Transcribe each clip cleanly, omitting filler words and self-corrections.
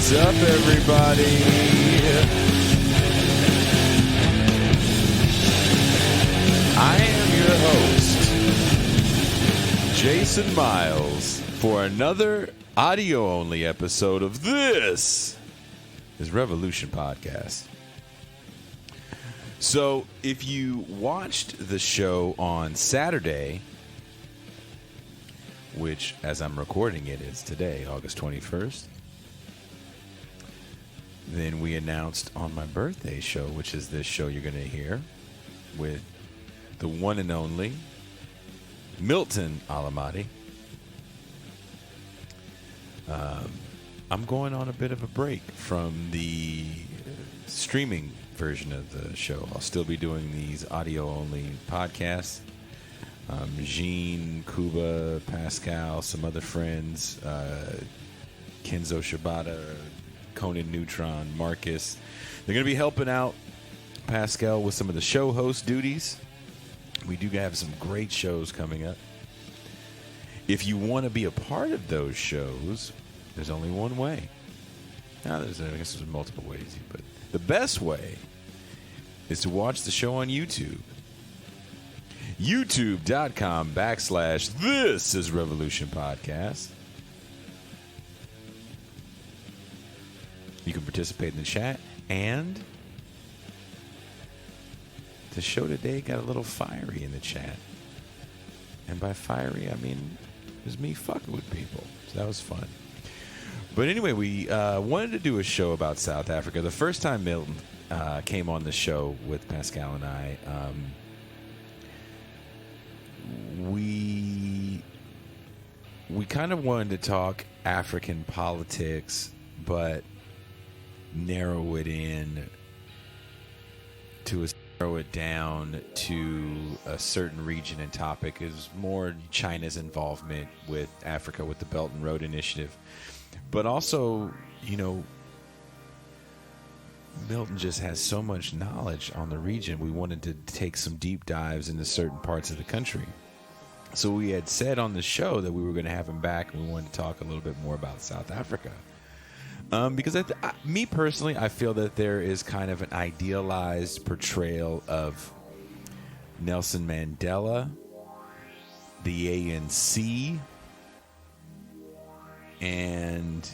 What's up, everybody? I am your host, Jason Miles, for another audio-only episode of This is Revolution Podcast. So, if you watched the show on Saturday, which, as I'm recording it, is today, August 21st, then we announced on my birthday show, which is this show you're going to hear, with the one and only Milton Allimadi. I'm going on a bit of a break from the streaming version of the show. I'll still be doing these audio-only podcasts. Jean, Cuba, Pascal, some other friends, Kenzo Shibata, Conan Neutron, Marcus. They're going to be helping out Pascal with some of the show host duties. We do have some great shows coming up. If you want to be a part of those shows, there's only one way. Now, I guess there's multiple ways, but the best way is to watch the show on YouTube. YouTube.com/This is Revolution Podcast. You can participate in the chat, and the show today got a little fiery in the chat. And by fiery, I mean it was me fucking with people. So that was fun. But anyway, we wanted to do a show about South Africa. The first time Milton came on the show with Pascal and I, we kind of wanted to talk African politics, but narrow it down to a certain region and topic. Is more China's involvement with Africa with the Belt and Road Initiative. But also, you know, Milton just has so much knowledge on the region. We wanted to take some deep dives into certain parts of the country. So we had said on the show that we were going to have him back, and we wanted to talk a little bit more about South Africa. Because me personally, I feel that there is kind of an idealized portrayal of Nelson Mandela, the ANC, and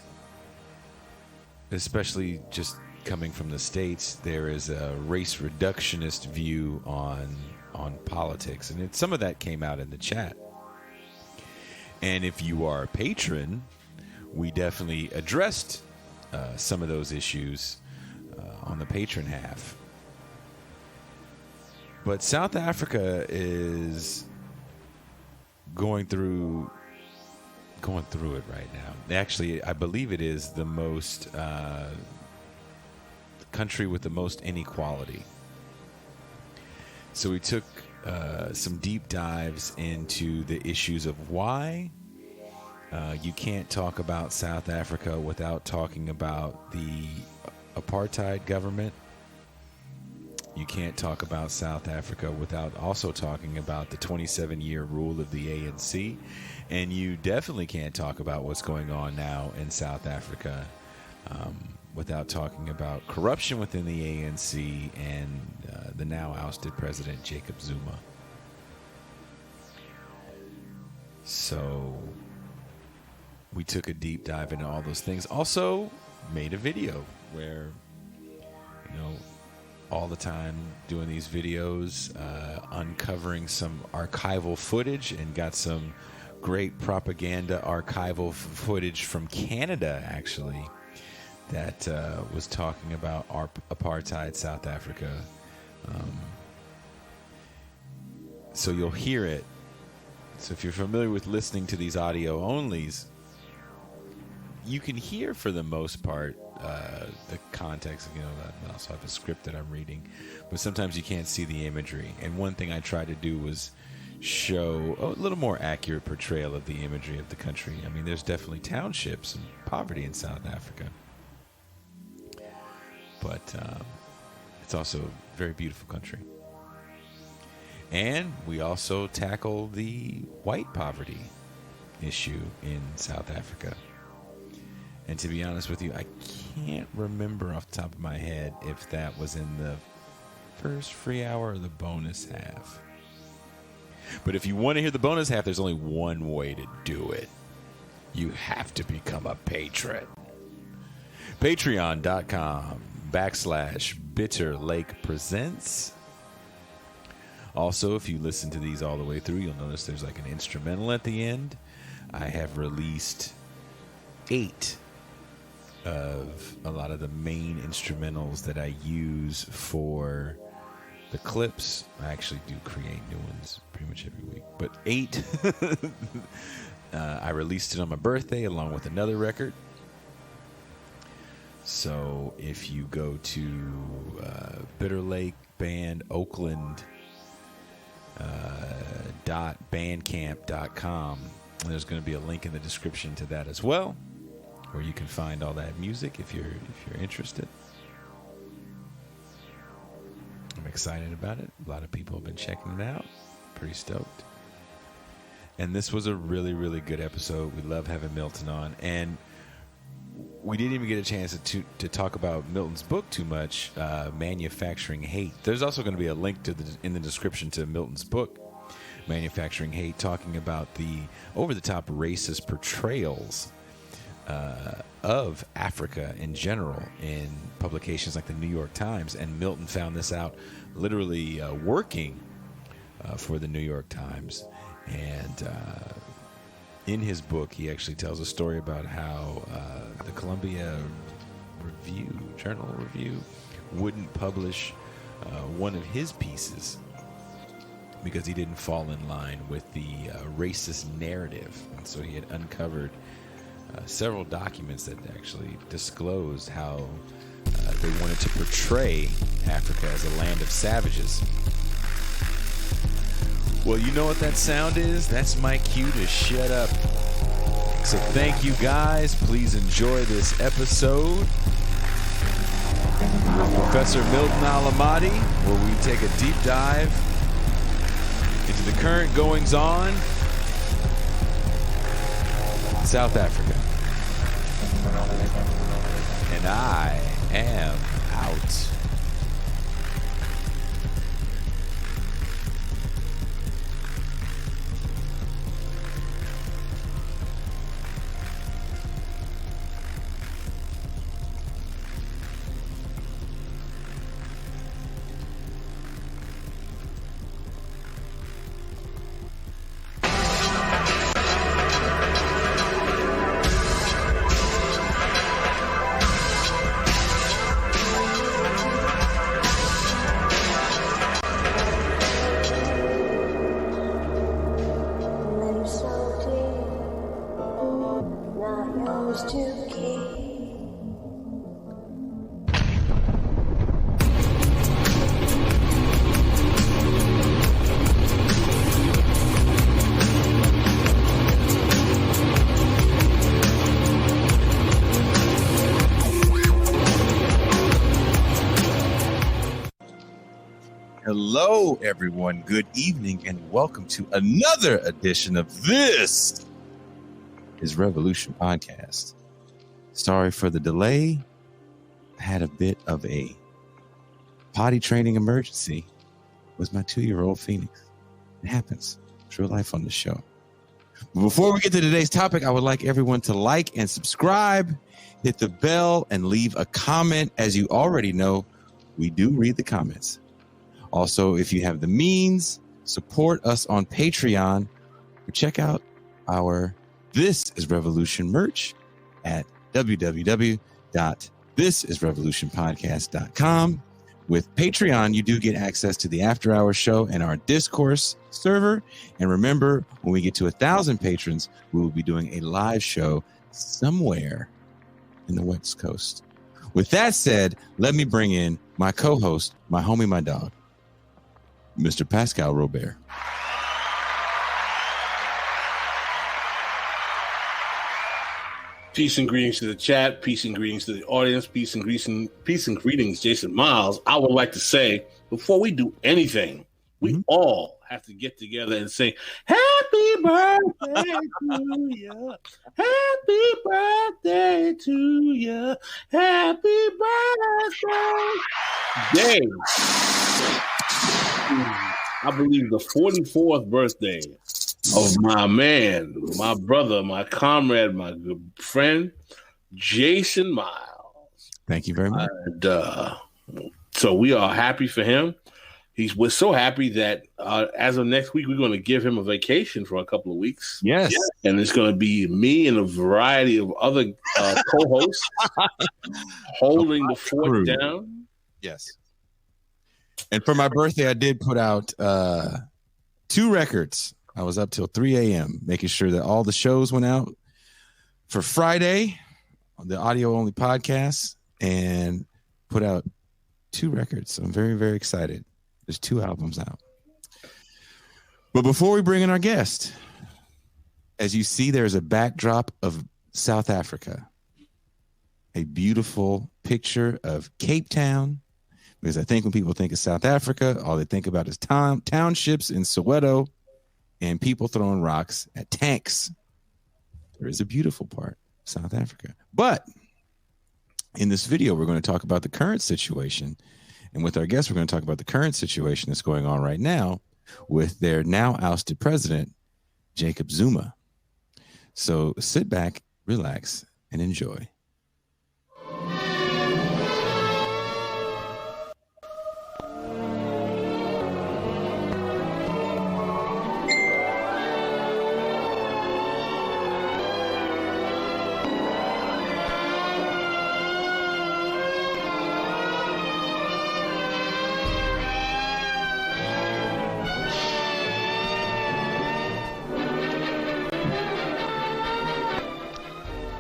especially just coming from the States, there is a race reductionist view on politics. And some of that came out in the chat. And if you are a patron, we definitely addressed some of those issues on the patron half. But South Africa is going through it right now. Actually, I believe it is the most country with the most inequality. So we took some deep dives into the issues of why you can't talk about South Africa without talking about the apartheid government. You can't talk about South Africa without also talking about the 27-year rule of the ANC. And you definitely can't talk about what's going on now in South Africa without talking about corruption within the ANC and the now ousted President Jacob Zuma. So we took a deep dive into all those things. Also made a video where, you know, all the time doing these videos, uncovering some archival footage, and got some great propaganda archival footage from Canada, actually, that was talking about apartheid South Africa. So you'll hear it. So if you're familiar with listening to these audio onlys, you can hear for the most part the context. You know, I also have a script that I'm reading, but sometimes you can't see the imagery. And one thing I tried to do was show a little more accurate portrayal of the imagery of the country. I mean, there's definitely townships and poverty in South Africa, but it's also a very beautiful country. And we also tackle the white poverty issue in South Africa. And to be honest with you, I can't remember off the top of my head if that was in the first free hour or the bonus half. But if you want to hear the bonus half, there's only one way to do it. You have to become a patron. Patreon.com/Bitter Lake Presents. Also, if you listen to these all the way through, you'll notice there's like an instrumental at the end. I have released 8 of a lot of the main instrumentals that I use for the clips. I actually do create new ones pretty much every week, but 8. I released it on my birthday along with another record. So if you go to Bitter Lake Band Oakland .bandcamp.com, there's going to be a link in the description to that as well, where you can find all that music if you're interested. I'm excited about it. A lot of people have been checking it out. Pretty stoked. And this was a really, really good episode. We love having Milton on. And we didn't even get a chance to talk about Milton's book too much, Manufacturing Hate. There's also going to be a link in the description to Milton's book, Manufacturing Hate, talking about the over-the-top racist portrayals of Africa in general in publications like the New York Times. And Milton found this out literally working for the New York Times. And in his book, he actually tells a story about how the Columbia Journal Review wouldn't publish one of his pieces because he didn't fall in line with the racist narrative. And so he had uncovered several documents that actually disclosed how they wanted to portray Africa as a land of savages. Well, you know what that sound is? That's my cue to shut up. So thank you guys. Please enjoy this episode with Professor Milton Allimadi, where we take a deep dive into the current goings-on in South Africa. And I am out. Hello, everyone. Good evening, and welcome to another edition of This is Revolution Podcast. Sorry for the delay. I had a bit of a potty training emergency with my 2-year-old Phoenix. It happens. It's real life on the show. But before we get to today's topic, I would like everyone to like and subscribe, hit the bell, and leave a comment. As you already know, we do read the comments. Also, if you have the means, support us on Patreon or check out our This is Revolution merch at www.thisisrevolutionpodcast.com. With Patreon, you do get access to the After Hours show and our discourse server. And remember, when we get to 1,000 patrons, we will be doing a live show somewhere in the West Coast. With that said, let me bring in my co-host, my homie, my dog, Mr. Pascal Robert. Peace and greetings to the chat. Peace and greetings to the audience. Peace and greetings, Jason Miles. I would like to say, before we do anything, we all have to get together and sing "Happy Birthday to you, Happy Birthday to you, Happy Birthday." Day, I believe the 44th birthday of my man, my brother, my comrade, my good friend, Jason Miles. Thank you very much. And, so we are happy for him. We're so happy that as of next week, we're going to give him a vacation for a couple of weeks. Yes. And it's going to be me and a variety of other co-hosts holding the fort down. Yes. And for my birthday, I did put out 2 records. I was up till 3 a.m. making sure that all the shows went out for Friday on the audio-only podcast and put out 2 records. So I'm very, very excited. There's 2 albums out. But before we bring in our guest, as you see, there's a backdrop of South Africa, a beautiful picture of Cape Town, because I think when people think of South Africa, all they think about is townships in Soweto and people throwing rocks at tanks. There is a beautiful part of South Africa. But in this video, we're going to talk about the current situation. And with our guests, we're going to talk about the current situation that's going on right now with their now ousted president, Jacob Zuma. So sit back, relax, and enjoy.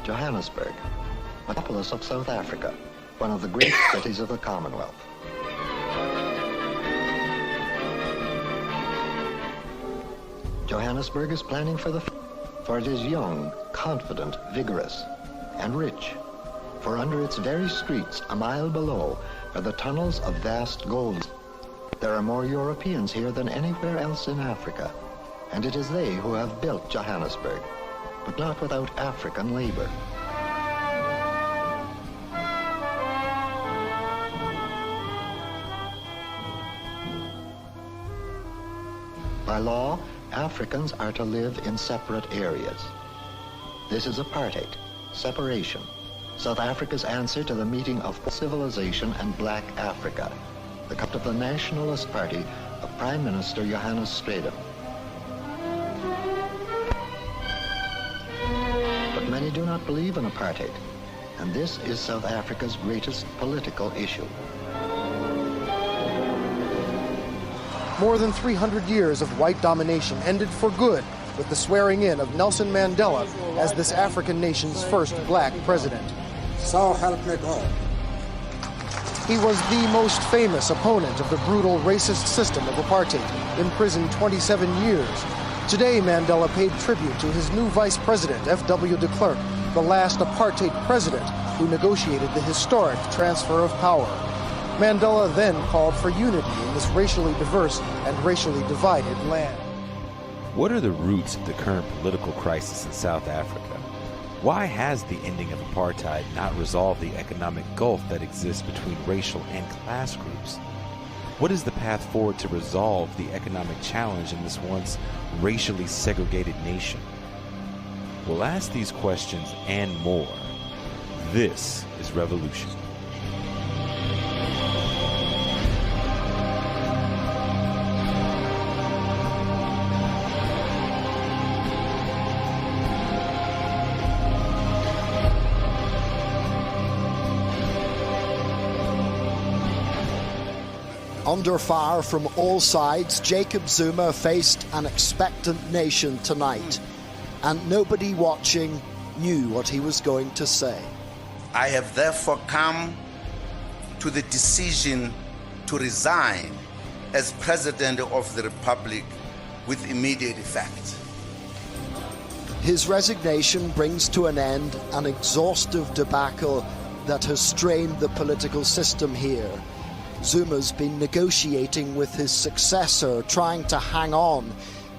Johannesburg, metropolis of South Africa, one of the great cities of the Commonwealth. Johannesburg is planning for it is young, confident, vigorous, and rich. For under its very streets, a mile below, are the tunnels of vast gold. There are more Europeans here than anywhere else in Africa, and it is they who have built Johannesburg, but not without African labor. By law, Africans are to live in separate areas. This is apartheid, separation, South Africa's answer to the meeting of civilization and black Africa, the cup of the Nationalist Party of Prime Minister Johannes Stradum. But many do not believe in apartheid, and this is South Africa's greatest political issue. More than 300 years of white domination ended for good with the swearing in of Nelson Mandela as this African nation's first black president. So help me God. He was the most famous opponent of the brutal racist system of apartheid, imprisoned 27 years. Today, Mandela paid tribute to his new vice president, F.W. de Klerk, the last apartheid president who negotiated the historic transfer of power. Mandela then called for unity in this racially diverse and racially divided land. What are the roots of the current political crisis in South Africa? Why has the ending of apartheid not resolved the economic gulf that exists between racial and class groups? What is the path forward to resolve the economic challenge in this once racially segregated nation? We'll ask these questions and more. This is Revolution. Under fire from all sides, Jacob Zuma faced an expectant nation tonight, and nobody watching knew what he was going to say. I have therefore come to the decision to resign as President of the Republic with immediate effect. His resignation brings to an end an exhaustive debacle that has strained the political system here. Zuma's been negotiating with his successor, trying to hang on.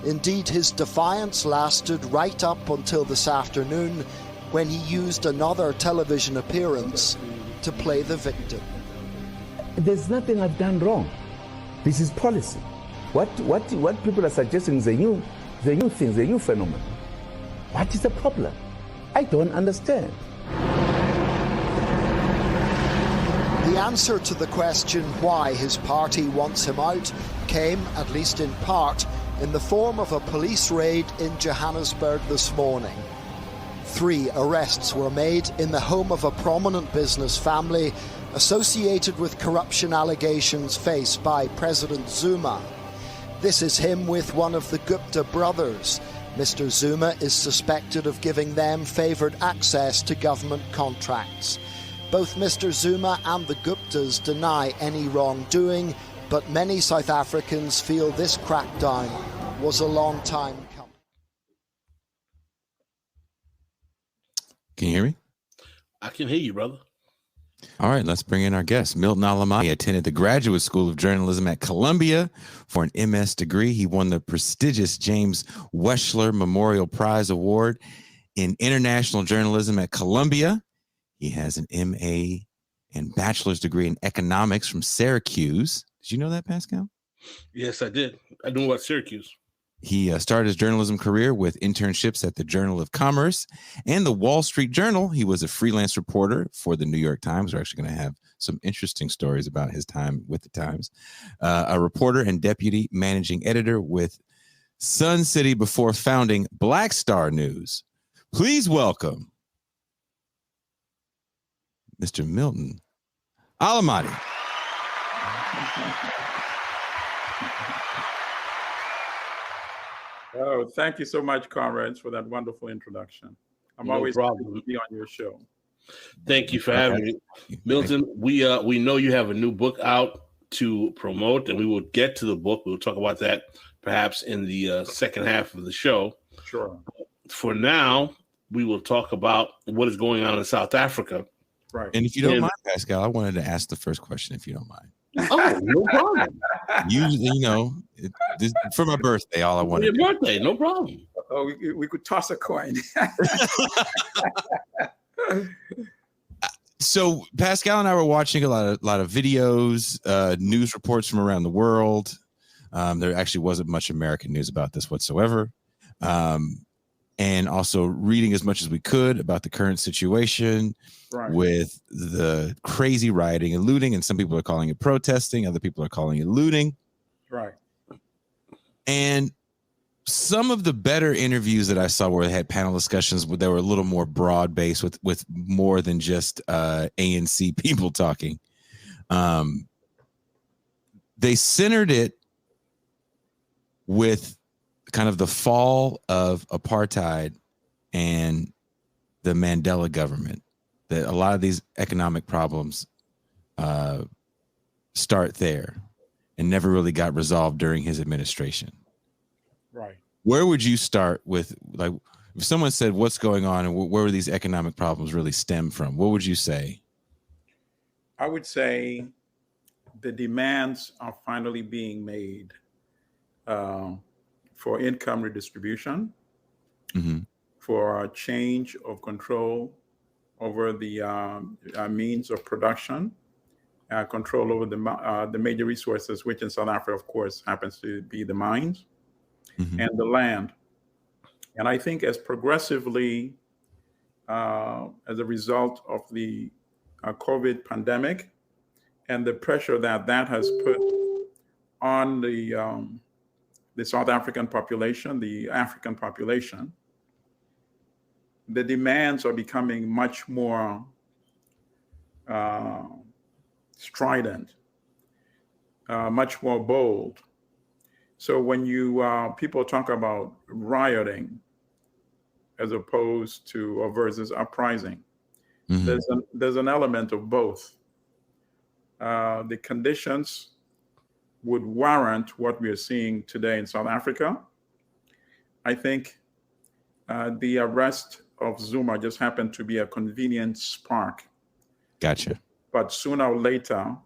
Indeed, his defiance lasted right up until this afternoon, when he used another television appearance to play the victim. There's nothing I've done wrong. This is policy. What people are suggesting is a new thing, a new phenomenon. What is the problem? I don't understand. The answer to the question why his party wants him out came, at least in part, in the form of a police raid in Johannesburg this morning. 3 arrests were made in the home of a prominent business family associated with corruption allegations faced by President Zuma. This is him with one of the Gupta brothers. Mr. Zuma is suspected of giving them favoured access to government contracts. Both Mr. Zuma and the Guptas deny any wrongdoing, but many South Africans feel this crackdown was a long time coming. Can you hear me? I can hear you, brother. All right, let's bring in our guest. Milton Allimadi attended the Graduate School of Journalism at Columbia for an MS degree. He won the prestigious James Wechsler Memorial Prize Award in International Journalism at Columbia. He has an MA and bachelor's degree in economics from Syracuse. Did you know that, Pascal? Yes, I did. I knew about Syracuse. He started his journalism career with internships at the Journal of Commerce and the Wall Street Journal. He was a freelance reporter for the New York Times. We're actually going to have some interesting stories about his time with the Times. A reporter and deputy managing editor with Sun City before founding Black Star News. Please welcome Mr. Milton Allimadi. Oh, thank you so much, comrades, for that wonderful introduction. I'm always happy to be on your show. Thank you for having me. Milton, we know you have a new book out to promote, and we will get to the book. We'll talk about that perhaps in the second half of the show. Sure. For now, we will talk about what is going on in South Africa. Right. And if you don't mind, Pascal, I wanted to ask the first question, if you don't mind. Oh, no problem. Usually, for my birthday, all I wanted. Your birthday, no problem. Oh, we could toss a coin. So Pascal and I were watching a lot of videos, news reports from around the world. There actually wasn't much American news about this whatsoever. And also reading as much as we could about the current situation with the crazy rioting and looting. And some people are calling it protesting. Other people are calling it looting. Right. And some of the better interviews that I saw where they had panel discussions, they were a little more broad based with more than just ANC people talking. They centered it with kind of the fall of apartheid and the Mandela government, that a lot of these economic problems start there and never really got resolved during his administration. Right. Where would you start with, like, if someone said what's going on and where these economic problems really stem from, what would you say? I would say the demands are finally being made for income redistribution, for a change of control over the means of production, control over the major resources, which in South Africa, of course, happens to be the mines and the land. And I think as progressively, as a result of the COVID pandemic and the pressure that has put on the South African population, the African population, the demands are becoming much more strident, much more bold. So when people talk about rioting as opposed to or versus uprising, there's an element of both. The conditions would warrant what we are seeing today in South Africa. I think the arrest of Zuma just happened to be a convenient spark. Gotcha. But sooner or later,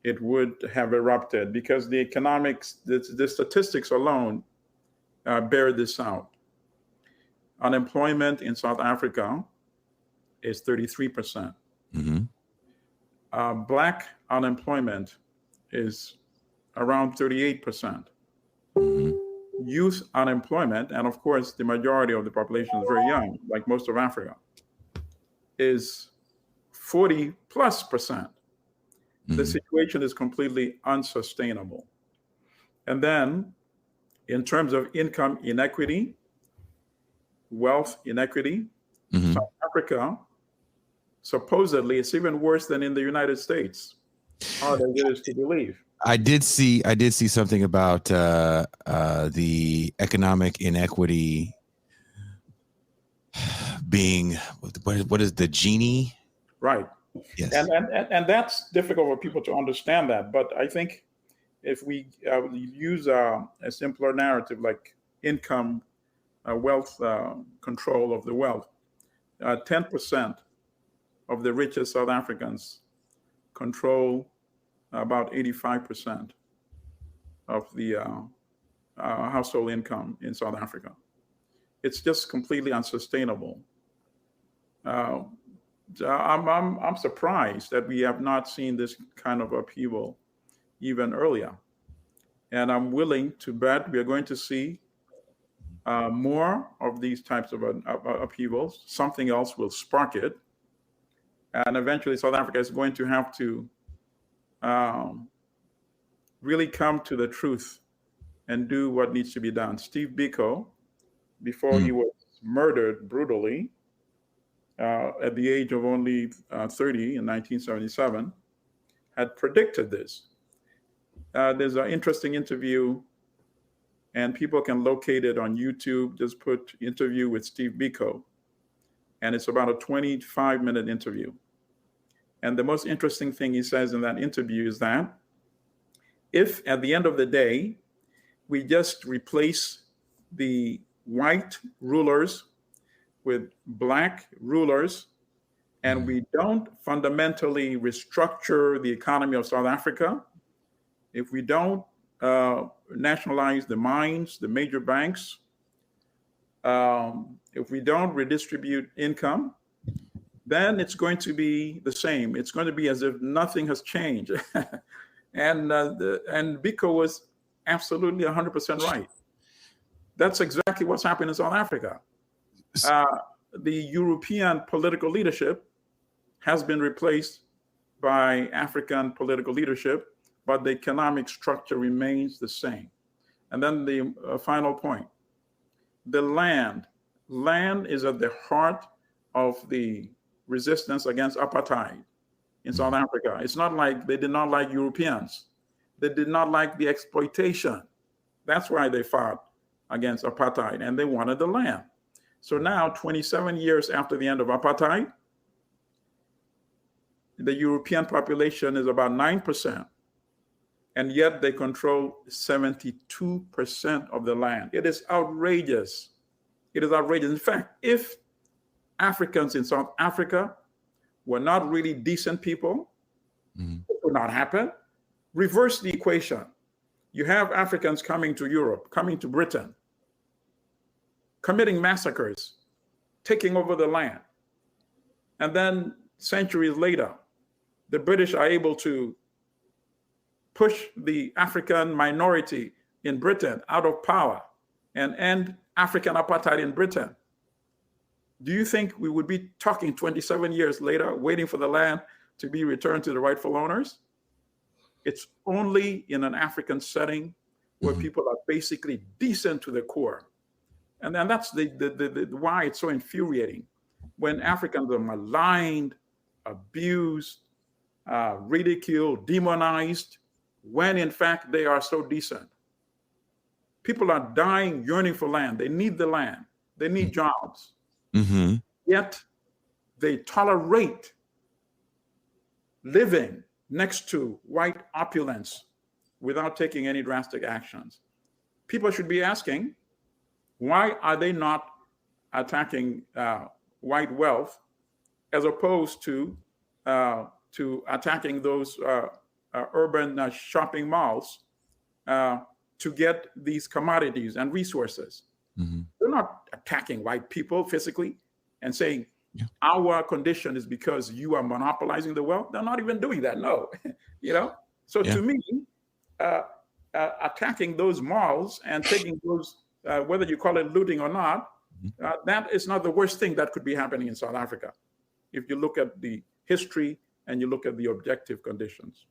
it would have erupted, because the economics, the statistics alone bear this out. Unemployment in South Africa is 33%. Black unemployment is around 38%. Youth unemployment, and of course the majority of the population is very young, like most of Africa, is 40+%. The situation is completely unsustainable. And then in terms of income inequity, wealth inequity, South Africa, supposedly it's even worse than in the United States, hard as it is to believe. I did see something about the economic inequity being, what is the Gini? Right. Yes. And that's difficult for people to understand that. But I think if we use a simpler narrative like income, wealth, control of the wealth, 10% of the richest South Africans control about 85% of the household income in South Africa. It's just completely unsustainable. I'm surprised that we have not seen this kind of upheaval even earlier. And I'm willing to bet we are going to see more of these types of upheavals. Something else will spark it. And eventually South Africa is going to have to really come to the truth and do what needs to be done. Steve Biko, before he was murdered brutally at the age of only 30 in 1977, had predicted this. There's an interesting interview, and people can locate it on YouTube. Just put interview with Steve Biko, and it's about a 25-minute interview. And the most interesting thing he says in that interview is that if at the end of the day, we just replace the white rulers with black rulers, and we don't fundamentally restructure the economy of South Africa, if we don't nationalize the mines, the major banks, if we don't redistribute income, then it's going to be the same. It's going to be as if nothing has changed. And Biko was absolutely 100% right. That's exactly what's happened in South Africa. The European political leadership has been replaced by African political leadership, but the economic structure remains the same. And then the final point, the land is at the heart of the resistance against apartheid in South Africa. It's not like they did not like Europeans. They did not like the exploitation. That's why they fought against apartheid, and they wanted the land. So now, 27 years after the end of apartheid, the European population is about 9%, and yet they control 72% of the land. It is outrageous. It is outrageous. In fact, if Africans in South Africa were not really decent people, it would not happen. Reverse the equation. You have Africans coming to Europe, coming to Britain, committing massacres, taking over the land. And then centuries later, the British are able to push the African minority in Britain out of power and end African apartheid in Britain. Do you think we would be talking 27 years later, waiting for the land to be returned to the rightful owners? It's only in an African setting where people are basically decent to the core. And then that's the why it's so infuriating. When Africans are maligned, abused, ridiculed, demonized, when in fact they are so decent. People are dying, yearning for land. They need the land. They need jobs. Yet they tolerate living next to white opulence without taking any drastic actions. People should be asking, why are they not attacking white wealth as opposed to attacking those urban shopping malls to get these commodities and resources. Mm-hmm. They're not attacking white people physically and saying, our condition is because you are monopolizing the wealth. They're not even doing that, no. So to me, attacking those malls and taking those, whether you call it looting or not, that is not the worst thing that could be happening in South Africa, if you look at the history and you look at the objective conditions.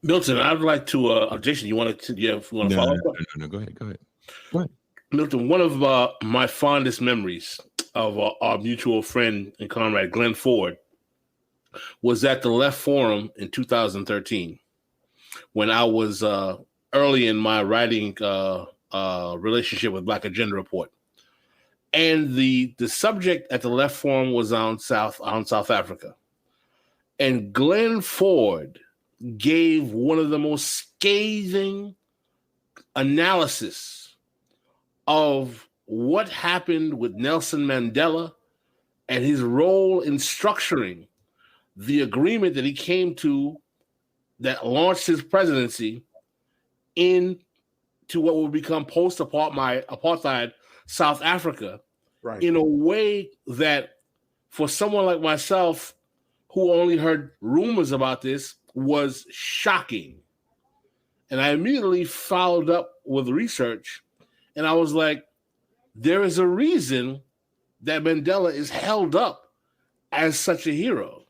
Milton, I'd like to, Jason, you want to follow up? No, go ahead. Milton, one of my fondest memories of our mutual friend and comrade, Glenn Ford, was at the Left Forum in 2013, when I was early in my writing relationship with Black Agenda Report. And the subject at the Left Forum was on South Africa. And Glenn Ford gave one of the most scathing analysis of what happened with Nelson Mandela and his role in structuring the agreement that he came to that launched his presidency into what will become post-apartheid South Africa, right, in a way that for someone like myself who only heard rumors about this was shocking. And I immediately followed up with research, and I was like, there is a reason that Mandela is held up as such a hero.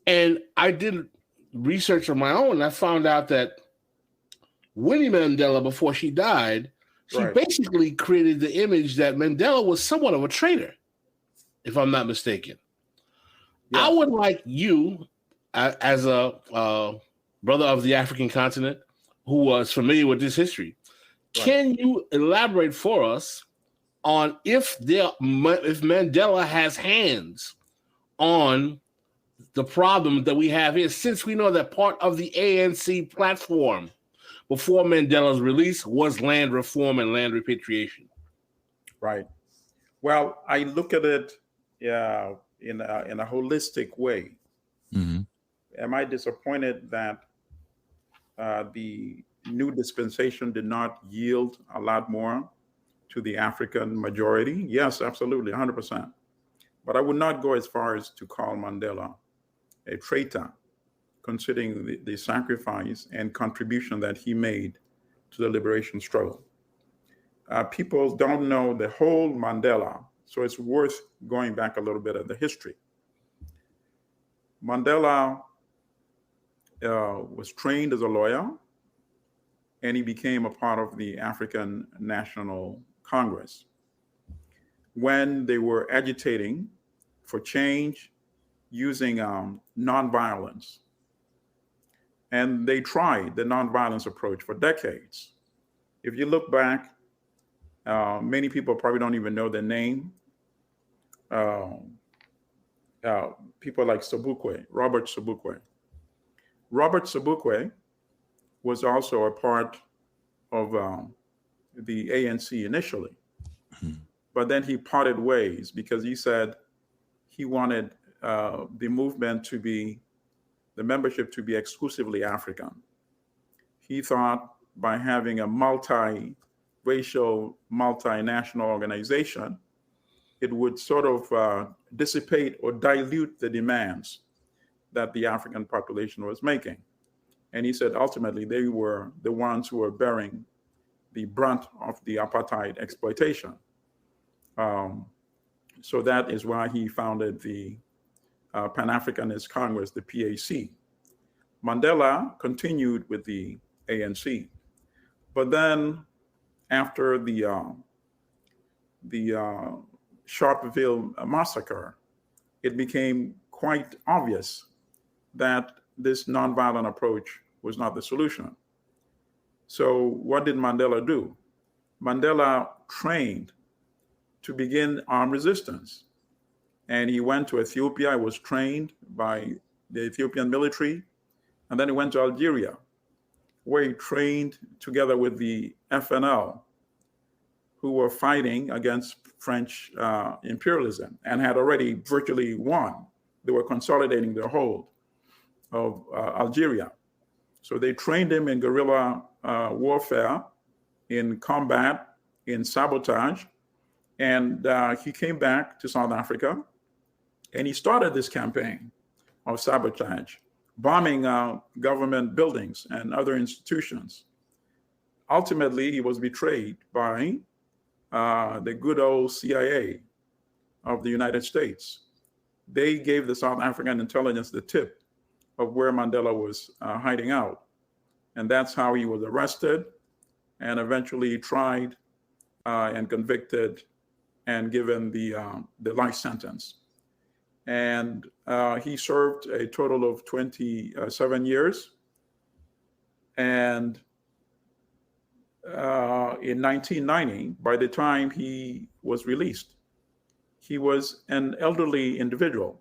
And I did research on my own, and I found out that Winnie Mandela, before she died, she basically created the image that Mandela was somewhat of a traitor, if I'm not mistaken. Yeah. I would like you, as a brother of the African continent who was familiar with this history, can you elaborate for us on if Mandela has hands on the problem that we have here, since we know that part of the ANC platform before Mandela's release was land reform and land repatriation? Right. Well, I look at it in a holistic way. Mm-hmm. Am I disappointed that the new dispensation did not yield a lot more to the African majority? Yes, absolutely, 100%. But I would not go as far as to call Mandela a traitor, considering the sacrifice and contribution that he made to the liberation struggle. People don't know the whole Mandela, so it's worth going back a little bit of the history. Mandela was trained as a lawyer, and he became a part of the African National Congress. When they were agitating for change using nonviolence, and they tried the nonviolence approach for decades. If you look back, many people probably don't even know their name. People like Sobukwe, Robert Sobukwe. Robert Sobukwe was also a part of the ANC initially, but then he parted ways because he said he wanted the movement to be, the membership to be exclusively African. He thought by having a multi-racial, multinational organization, it would sort of dissipate or dilute the demands that the African population was making. And he said ultimately they were the ones who were bearing the brunt of the apartheid exploitation. So that is why he founded the Pan-Africanist Congress, the PAC. Mandela continued with the ANC. But then after the Sharpeville massacre, it became quite obvious that this nonviolent approach was not the solution. So what did Mandela do? Mandela trained to begin armed resistance. And he went to Ethiopia, was trained by the Ethiopian military, and then he went to Algeria, where he trained together with the FNL, who were fighting against French imperialism and had already virtually won. They were consolidating their hold. of Algeria. So they trained him in guerrilla warfare, in combat, in sabotage. And he came back to South Africa, and he started this campaign of sabotage, bombing government buildings and other institutions. Ultimately, he was betrayed by the good old CIA of the United States. They gave the South African intelligence the tip of where Mandela was hiding out. And that's how he was arrested and eventually tried and convicted and given the life sentence. And he served a total of 27 years. And in 1990, by the time he was released, he was an elderly individual.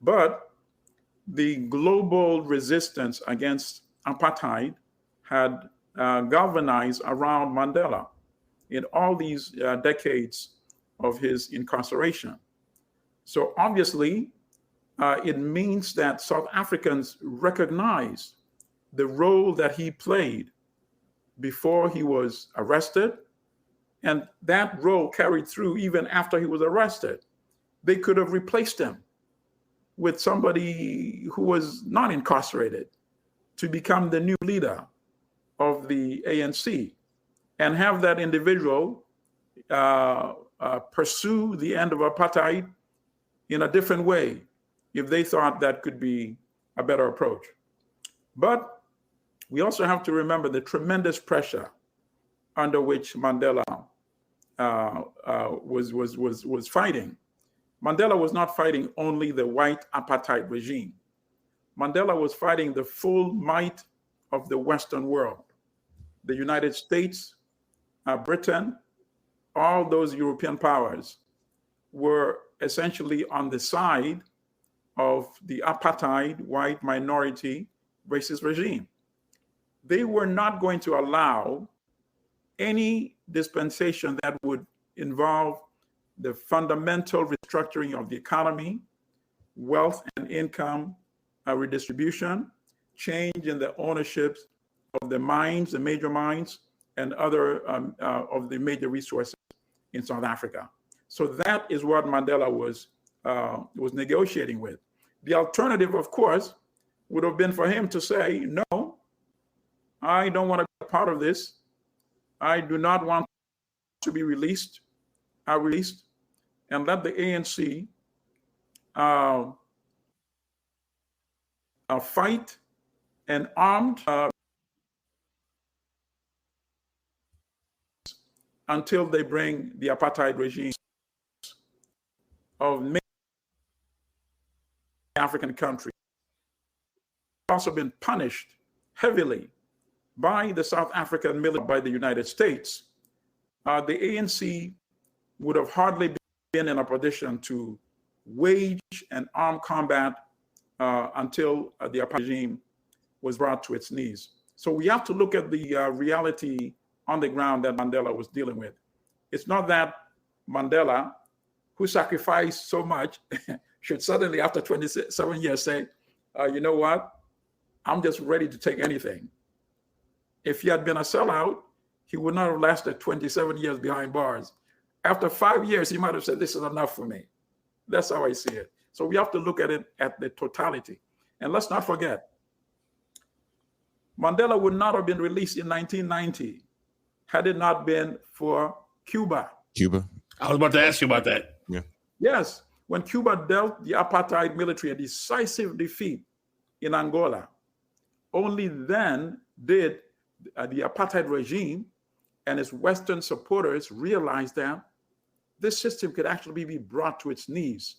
But the global resistance against apartheid had galvanized around Mandela in all these decades of his incarceration. So obviously, it means that South Africans recognize the role that he played before he was arrested, and that role carried through even after he was arrested. They could have replaced him with somebody who was not incarcerated to become the new leader of the ANC and have that individual pursue the end of apartheid in a different way if they thought that could be a better approach. But we also have to remember the tremendous pressure under which Mandela was fighting. Mandela was not fighting only the white apartheid regime. Mandela was fighting the full might of the Western world. The United States, Britain, all those European powers were essentially on the side of the apartheid white minority racist regime. They were not going to allow any dispensation that would involve the fundamental restructuring of the economy, wealth and income redistribution, change in the ownerships of the mines, the major mines, and other of the major resources in South Africa. So that is what Mandela was negotiating with. The alternative, of course, would have been for him to say, no, I don't want to be a part of this. I do not want to be released. And let the ANC fight an armed until they bring the apartheid regime of many African countries. Also been punished heavily by the South African military, by the United States. The ANC would have hardly been in a position to wage an armed combat until the apartheid regime was brought to its knees. So we have to look at the reality on the ground that Mandela was dealing with. It's not that Mandela, who sacrificed so much, should suddenly, after 27 years, say, you know what, I'm just ready to take anything. If he had been a sellout, he would not have lasted 27 years behind bars. After 5 years, he might have said, this is enough for me. That's how I see it. So we have to look at it at the totality. And let's not forget, Mandela would not have been released in 1990 had it not been for Cuba. I was about to ask you about that. Yeah. Yes. When Cuba dealt the apartheid military a decisive defeat in Angola, only then did the apartheid regime and its Western supporters realize that this system could actually be brought to its knees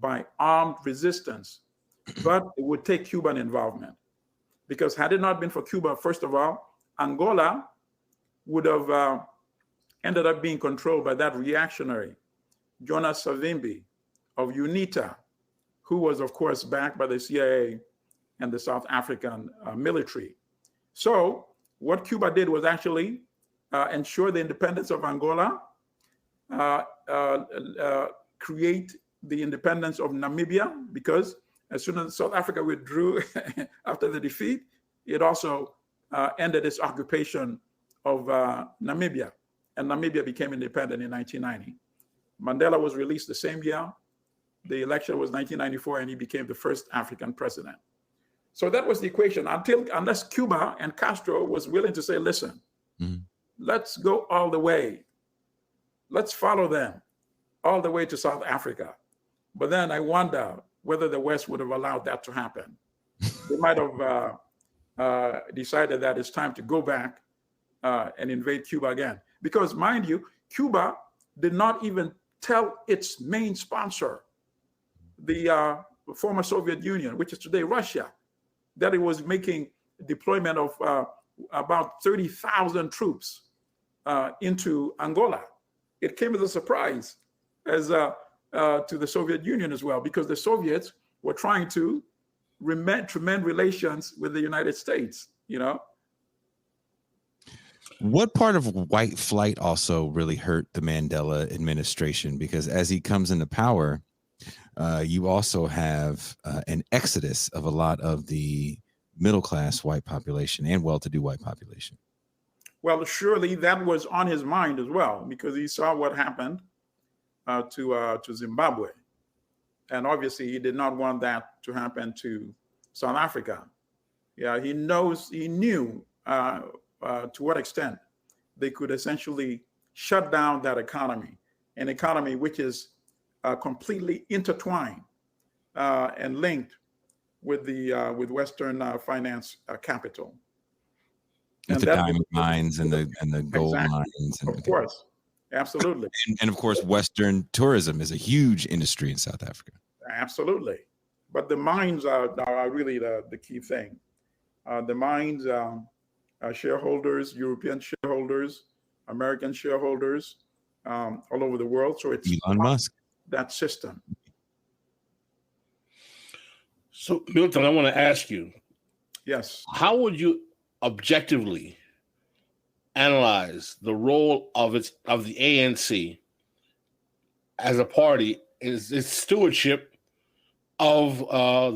by armed resistance. But it would take Cuban involvement. Because had it not been for Cuba, first of all, Angola would have ended up being controlled by that reactionary, Jonas Savimbi of UNITA, who was, of course, backed by the CIA and the South African military. So what Cuba did was actually ensure the independence of Angola, create the independence of Namibia, because As soon as South Africa withdrew after the defeat, it also ended its occupation of Namibia, and Namibia became independent in 1990. Mandela was released the same year. The election was 1994, and he became the first African president. So that was the equation. Unless Cuba and Castro was willing to say, listen, let's go all the way. Let's follow them all the way to South Africa. But then I wonder whether the West would have allowed that to happen. They might have decided that it's time to go back and invade Cuba again. Because mind you, Cuba did not even tell its main sponsor, the former Soviet Union, which is today Russia, that it was making deployment of about 30,000 troops into Angola. It came as a surprise as to the Soviet Union as well, because the Soviets were trying to mend relations with the United States, you know. What part of white flight also really hurt the Mandela administration? Because as he comes into power, you also have an exodus of a lot of the middle-class white population and well-to-do white population. Well, surely that was on his mind as well, because he saw what happened to Zimbabwe. And obviously he did not want that to happen to South Africa. Yeah, he knew to what extent they could essentially shut down that economy, an economy which is completely intertwined and linked with Western finance capital. With the diamond mines and the gold mines. Of course, absolutely. And of course, Western tourism is a huge industry in South Africa. Absolutely. But the mines are really the key thing. The mines, shareholders, European shareholders, American shareholders, all over the world. So it's Elon Musk. That system. So, Milton, I want to ask you. Yes. How would you objectively analyze the role of the ANC as a party in its stewardship of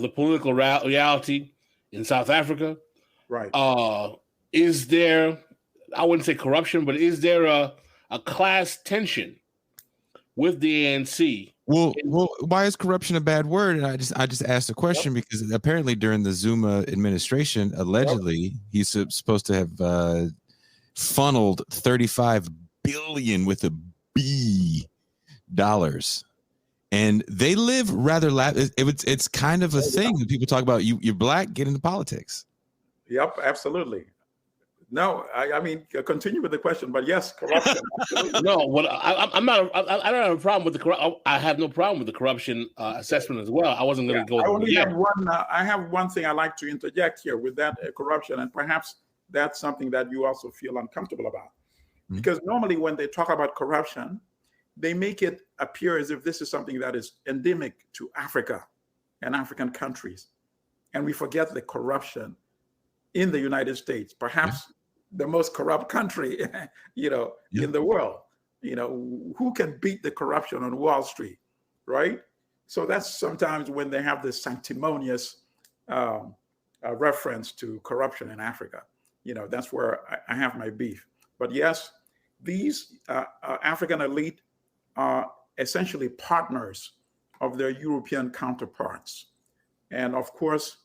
the political reality in South Africa? Right. Is there, I wouldn't say corruption, but is there a class tension with the ANC? Well, why is corruption a bad word? And I just asked the question because apparently during the Zuma administration, allegedly he's supposed to have funneled 35 billion with a B dollars, and they live rather it's kind of a thing that people talk about. You're black, get into politics. Yep, absolutely. No, I mean, continue with the question, but yes, corruption. No, what I'm not. I don't have a problem with the corruption. I have no problem with the corruption assessment as well. I wasn't going to go. I only have one. I have one thing I like to interject here with that corruption, and perhaps that's something that you also feel uncomfortable about, because normally when they talk about corruption, they make it appear as if this is something that is endemic to Africa and African countries, and we forget the corruption in the United States, perhaps the most corrupt country, in the world. Who can beat the corruption on Wall Street, right? So that's sometimes when they have this sanctimonious reference to corruption in Africa. That's where I have my beef. But yes, these African elite are essentially partners of their European counterparts. And of course,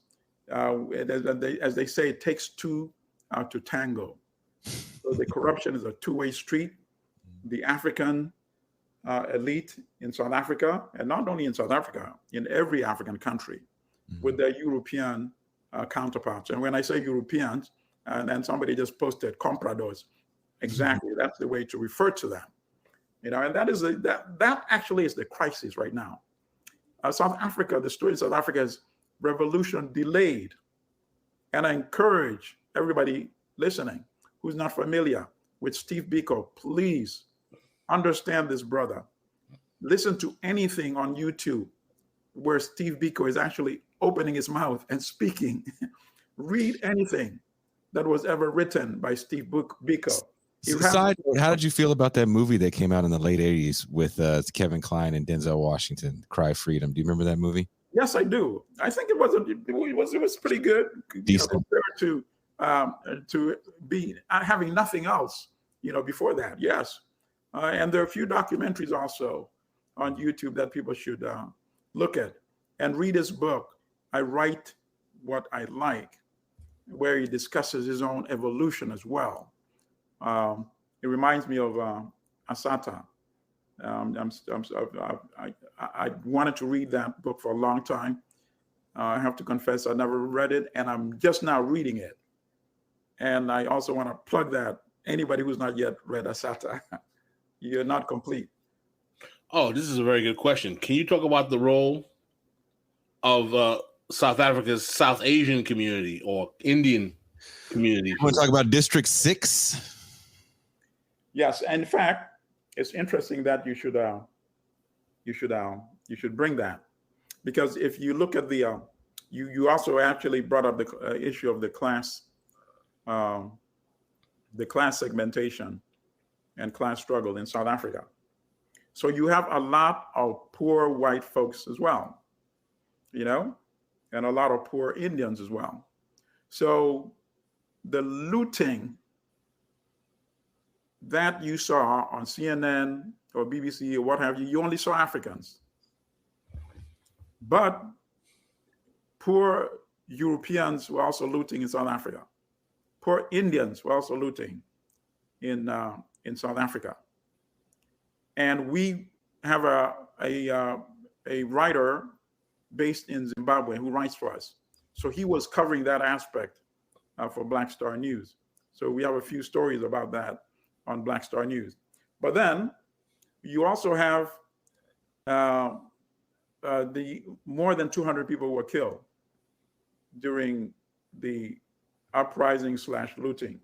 as they say, it takes two to tango. So the corruption is a two-way street. The African elite in South Africa, and not only in South Africa, in every African country, with their European counterparts. And when I say Europeans, and then somebody just posted compradors, exactly, that's the way to refer to them. And that actually is the crisis right now. South Africa, the story of South Africa is revolution delayed. And I encourage everybody listening who's not familiar with Steve Biko, please understand this brother. Listen to anything on YouTube where Steve Biko is actually opening his mouth and speaking. Read anything that was ever written by Steve Biko. Side note, how did you feel about that movie that came out in the late 80s with Kevin Kline and Denzel Washington, Cry Freedom? Do you remember that movie? Yes, I do. I think it was pretty good compared to be having nothing else, before that. Yes, and there are a few documentaries also on YouTube that people should look at and read his book. I Write What I Like, where he discusses his own evolution as well. It reminds me of Asata. I wanted to read that book for a long time. I have to confess I never read it, and I'm just now reading it. And I also want to plug that anybody who's not yet read Asata, you're not complete. Oh, this is a very good question. Can you talk about the role of South Africa's South Asian community or Indian community? You want to talk about District 6? Yes, and in fact, it's interesting that you should bring that, because if you look at the you also actually brought up the issue of the class segmentation and class struggle in South Africa. So you have a lot of poor white folks as well, and a lot of poor Indians as well. So the looting that you saw on CNN or BBC or what have you, you only saw Africans. But poor Europeans were also looting in South Africa. Poor Indians were also looting in South Africa. And we have a writer based in Zimbabwe who writes for us. So he was covering that aspect for Black Star News. So we have a few stories about that on Black Star News. But then you also have the more than 200 people were killed during the uprising/looting.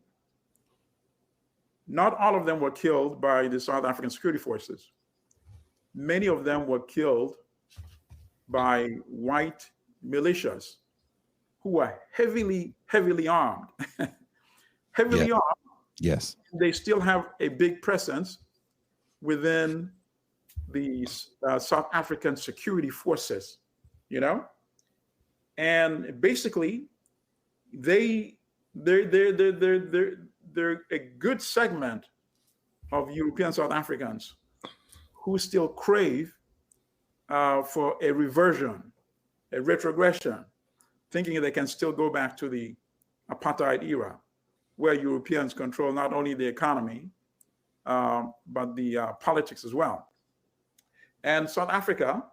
Not all of them were killed by the South African security forces. Many of them were killed by white militias who were heavily armed. Heavily armed. Yes. They still have a big presence within the South African security forces, and basically they're a good segment of European South Africans who still crave for a reversion, a retrogression, thinking they can still go back to the apartheid era, where Europeans control not only the economy, but the politics as well. And South Africa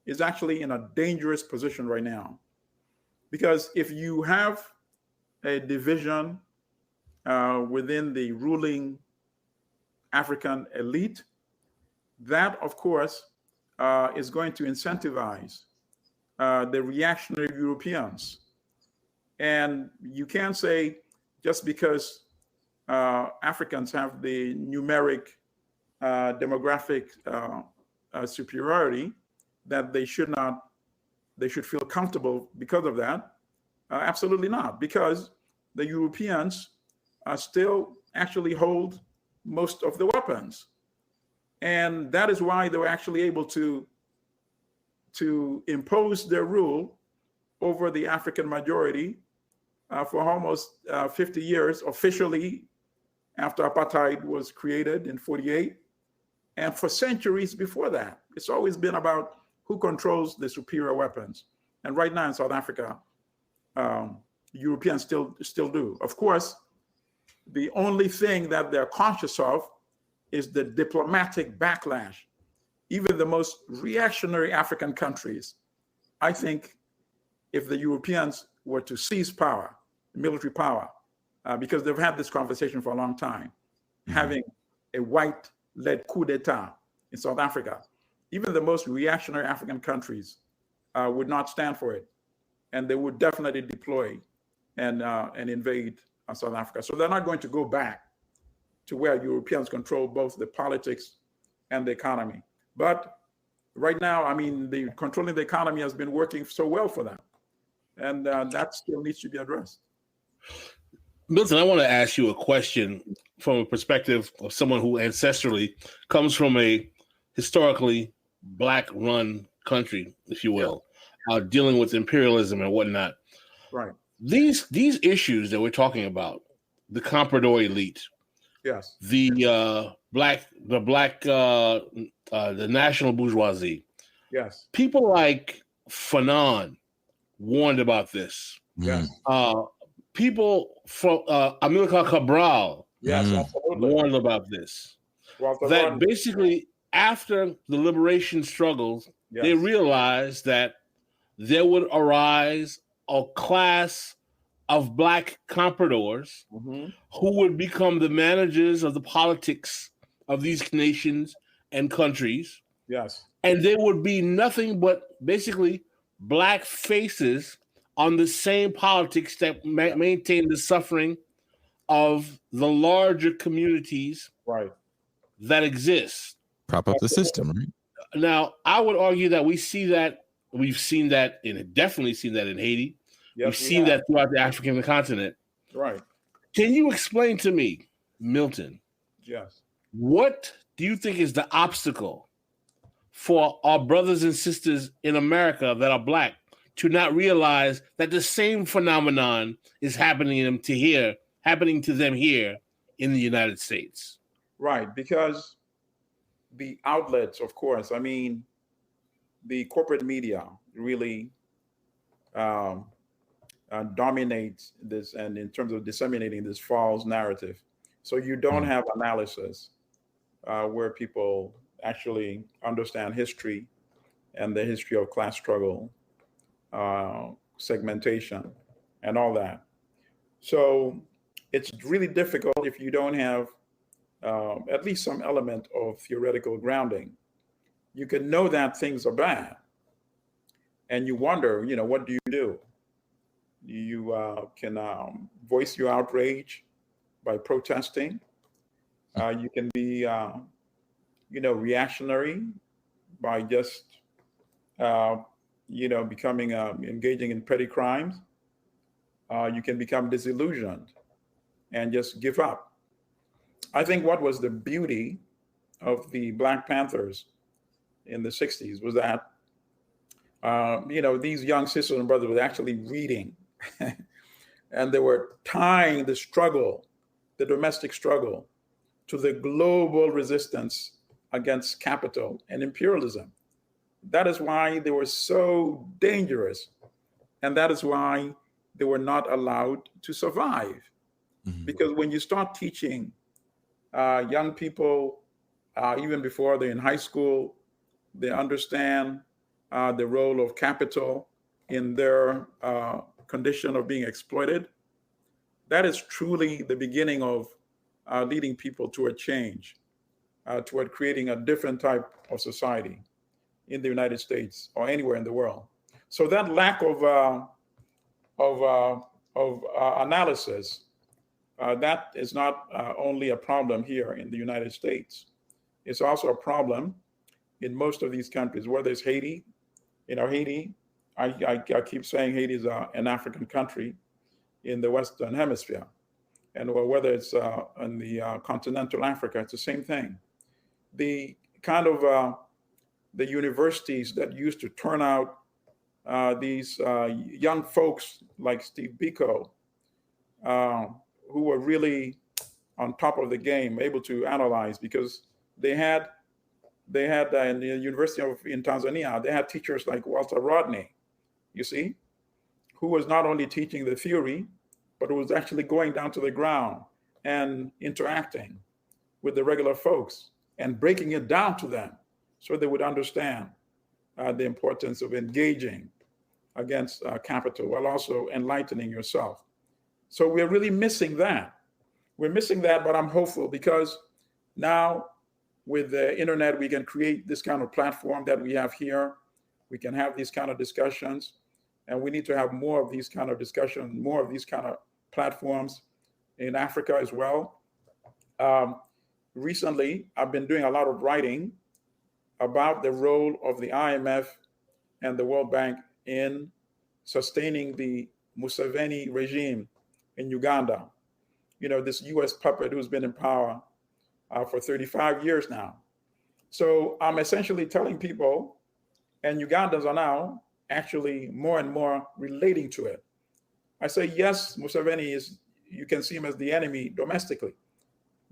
is actually in a dangerous position right now, because if you have a division within the ruling African elite, that, of course, is going to incentivize the reactionary Europeans. And you can't say just because Africans have the numeric demographic superiority that they should feel comfortable because of that. Absolutely not, because the Europeans still actually hold most of the weapons. And that is why they were actually able to impose their rule over the African majority for almost 50 years, officially after apartheid was created in 48. And for centuries before that, it's always been about who controls the superior weapons. And right now in South Africa, Europeans still do. Of course, the only thing that they're conscious of is the diplomatic backlash. Even the most reactionary African countries, I think if the Europeans were to seize power, military power, because they've had this conversation for a long time, having a white-led coup d'etat in South Africa, even the most reactionary African countries would not stand for it. And they would definitely deploy and invade South Africa. So they're not going to go back to where Europeans control both the politics and the economy. But right now, I mean, the controlling the economy has been working so well for them. And that still needs to be addressed. Milton, I want to ask you a question from a perspective of someone who ancestrally comes from a historically Black-run country, if you will. dealing with imperialism and whatnot. Right. These issues that we're talking about, the comprador elite, yes, the national bourgeoisie, yes, people like Fanon warned about this. yes, People from Amilcar Cabral yes, absolutely. warned about this. Walter That Rodney. basically, after the liberation struggles, Yes. they realized that there would arise a class of black compradors Mhm. who would become the managers of the politics of these nations and countries. Yes, And there would be nothing but basically black faces on the same politics that maintain the suffering of the larger communities right. that exist. Prop up the system, right? Now, I would argue that we've seen that definitely seen that in Haiti. Yes, We've seen that throughout the African continent. Right. Can you explain to me, Milton, Yes. what do you think is the obstacle for our brothers and sisters in America that are black to not realize that the same phenomenon is happening to them here in the United States? Right, because the outlets, of course, I mean, the corporate media really dominates this, and in terms of disseminating this false narrative. So you don't have analysis where people actually understand history and the history of class struggle, segmentation, and all that. So it's really difficult if you don't have at least some element of theoretical grounding. You can know that things are bad, and you wonder, what do you do? You can voice your outrage by protesting. You can be, reactionary by just, becoming engaging in petty crimes. You can become disillusioned and just give up. I think what was the beauty of the Black Panthers in the 60s was that, these young sisters and brothers were actually reading and they were tying the struggle, the domestic struggle, to the global resistance against capital and imperialism. That is why they were so dangerous. And that is why they were not allowed to survive. Mm-hmm. Because when you start teaching young people, even before they're in high school, they understand the role of capital in their condition of being exploited. That is truly the beginning of leading people to a change, toward creating a different type of society in the United States or anywhere in the world. So that lack of analysis, that is not only a problem here in the United States. It's also a problem in most of these countries, whether it's Haiti. Haiti, I keep saying Haiti is an African country in the Western Hemisphere. And whether it's in the continental Africa, it's the same thing. The kind of the universities that used to turn out these young folks like Steve Biko, who were really on top of the game, able to analyze, because they had in the University in Tanzania, they had teachers like Walter Rodney, you see, who was not only teaching the theory, but who was actually going down to the ground and interacting with the regular folks and breaking it down to them so they would understand the importance of engaging against capital while also enlightening yourself. So we're really missing that. We're missing that, but I'm hopeful because now with the internet, we can create this kind of platform that we have here. We can have these kind of discussions, and we need to have more of these kind of discussions, more of these kind of platforms in Africa as well. Recently, I've been doing a lot of writing about the role of the IMF and the World Bank in sustaining the Museveni regime in Uganda. This US puppet who's been in power for 35 years now. So I'm essentially telling people, and Ugandans are now actually more and more relating to it. I say, yes, Museveni is, you can see him as the enemy domestically,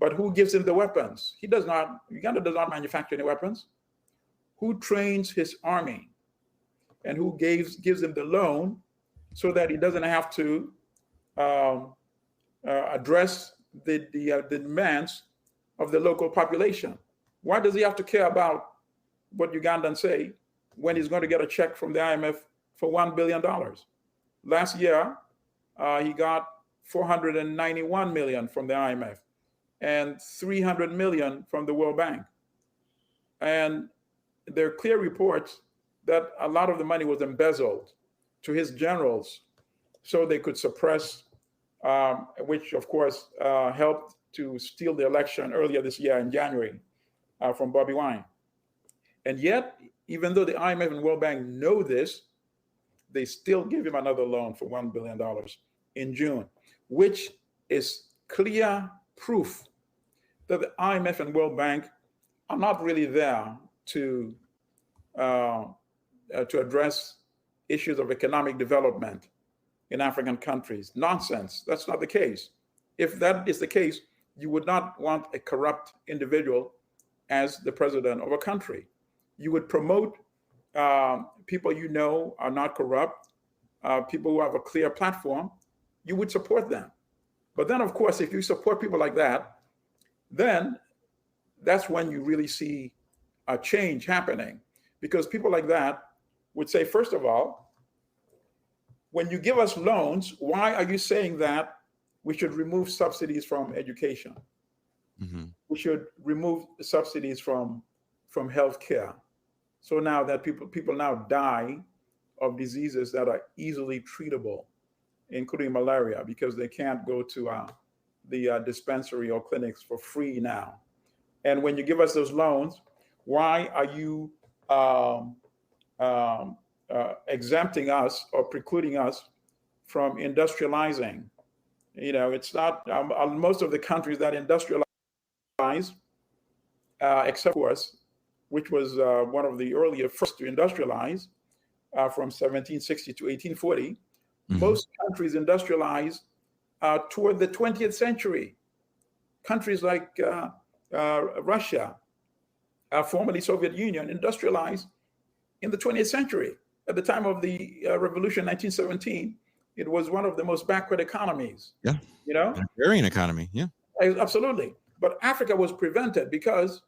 but who gives him the weapons? He does not, Uganda does not manufacture any weapons. Who trains his army? And who gives him the loan so that he doesn't have to address the demands of the local population? Why does he have to care about what Ugandans say when he's going to get a check from the IMF for $1 billion? Last year, he got 491 million from the IMF and 300 million from the World Bank. And there are clear reports that a lot of the money was embezzled to his generals so they could suppress, which of course helped to steal the election earlier this year in January from Bobby Wine. And yet, even though the IMF and World Bank know this, they still give him another loan for $1 billion in June, which is clear proof that the IMF and World Bank are not really there to address issues of economic development in African countries. Nonsense. That's not the case. If that is the case, you would not want a corrupt individual as the president of a country. You would promote people you know are not corrupt, people who have a clear platform. You would support them. But then, of course, if you support people like that, then that's when you really see a change happening. Because people like that would say, first of all, when you give us loans, why are you saying that we should remove subsidies from education? Mm-hmm. We should remove subsidies from healthcare. So now that people now die of diseases that are easily treatable, including malaria, because they can't go to the dispensary or clinics for free now. And when you give us those loans, why are you exempting us or precluding us from industrializing? You know, it's not most of the countries that industrialize, except for us, which was one of the earlier first to industrialize from 1760 to 1840. Mm-hmm. Most countries industrialized toward the 20th century. Countries like Russia, formerly Soviet Union, industrialized in the 20th century. At the time of the revolution, 1917, it was one of the most backward economies. Yeah, you know, an agrarian economy. Yeah, absolutely. But Africa was prevented because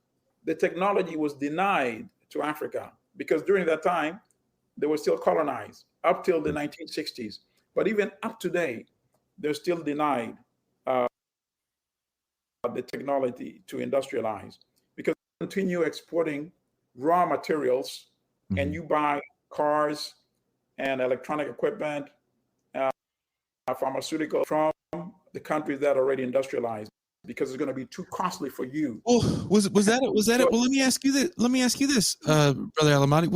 the technology was denied to Africa, because during that time they were still colonized up till the 1960s. But even up to date, they're still denied the technology to industrialize, because they continue exporting raw materials, mm-hmm. and you buy cars and electronic equipment, pharmaceutical from the countries that are already industrialized, because it's going to be too costly for you. Well, was that it? Well, let me ask you this, Brother Allimadi.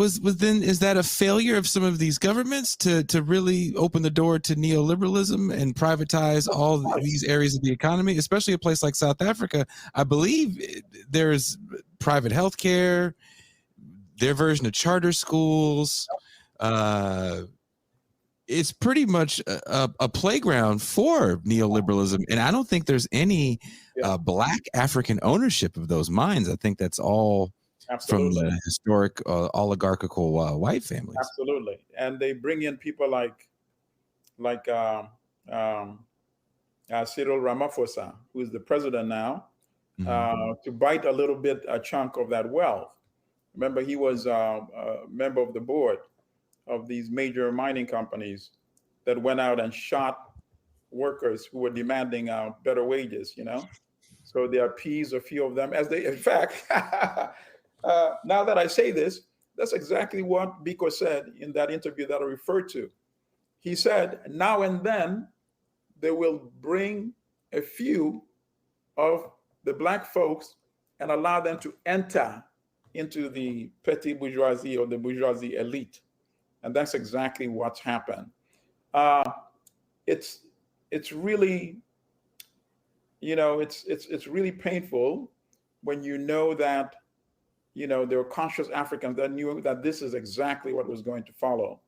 Is that a failure of some of these governments to really open the door to neoliberalism and privatize all these areas of the economy, especially a place like South Africa? I believe there's private healthcare, their version of charter schools. It's pretty much a playground for neoliberalism. And I don't think there's any Black African ownership of those mines. I think that's all from the historic oligarchical white families. Absolutely. And they bring in people like Cyril Ramaphosa, who is the president now, mm-hmm. To bite a little bit, a chunk of that wealth. Remember, he was a member of the board of these major mining companies that went out and shot workers who were demanding better wages, you know? So they appeased a few of them, as they, in fact, now that I say this, that's exactly what Biko said in that interview that I referred to. He said, now and then they will bring a few of the Black folks and allow them to enter into the petty bourgeoisie or the bourgeoisie elite. And that's exactly what's happened. It's really, you know, it's really painful when you know that, you know, there are conscious Africans that knew that this is exactly what was going to follow.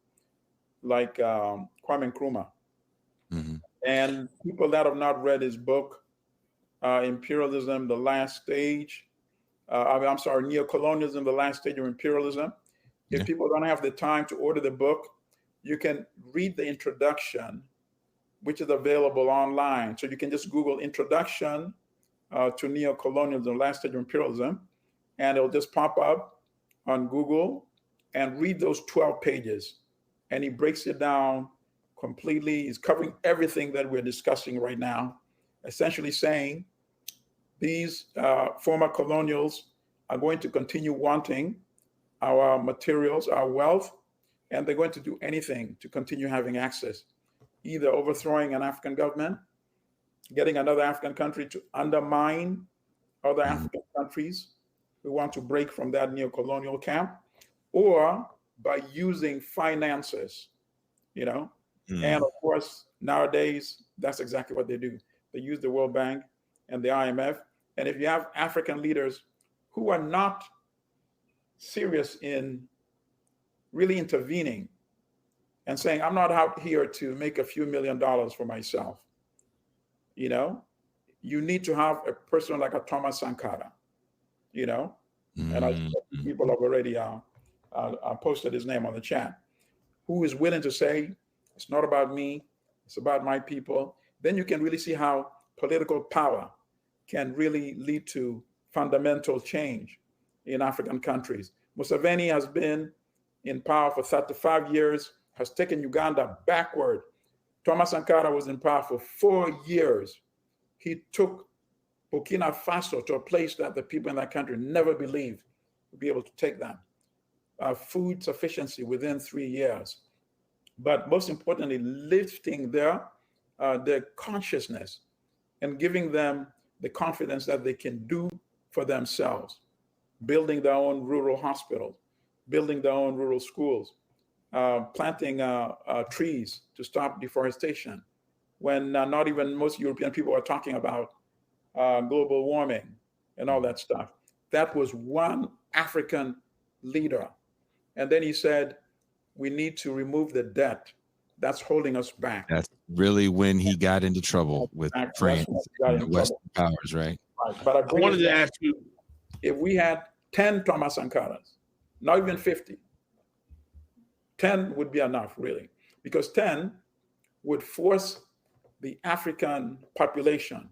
like Kwame Nkrumah. And people that have not read his book, Imperialism, The Last Stage, Neocolonialism, The Last Stage of Imperialism. If people don't have the time to order the book, you can read the introduction, which is available online. So you can just Google Introduction to Neocolonialism, The Last Stage of Imperialism, and it'll just pop up on Google, and read those 12 pages. And he breaks it down completely. He's covering everything that we're discussing right now, essentially saying these former colonials are going to continue wanting our materials, our wealth, and they're going to do anything to continue having access, either overthrowing an African government, getting another African country to undermine other African countries who want to break from that neocolonial camp, or by using finances, you know? And of course, nowadays, that's exactly what they do. They use the World Bank and the IMF. And if you have African leaders who are not serious in really intervening and saying, I'm not out here to make a few $1 million for myself, you know, you need to have a person like a Thomas Sankara, you know, and people have already posted his name on the chat, who is willing to say, it's not about me, it's about my people. Then you can really see how political power can really lead to fundamental change in African countries. Museveni has been in power for 35 years, has taken Uganda backward. Thomas Sankara was in power for 4 years. He took Burkina Faso to a place that the people in that country never believed would be able to take them. Food sufficiency within 3 years. But most importantly, lifting their consciousness and giving them the confidence that they can do for themselves, building their own rural hospitals, building their own rural schools, planting trees to stop deforestation, when not even most European people are talking about global warming and all that stuff. That was one African leader. And then he said, we need to remove the debt that's holding us back. That's really when he got into trouble with France and the Western powers, right? But I wanted to ask you, if we had 10 Thomas Sankaras, not even 50, 10 would be enough, really, because 10 would force the African population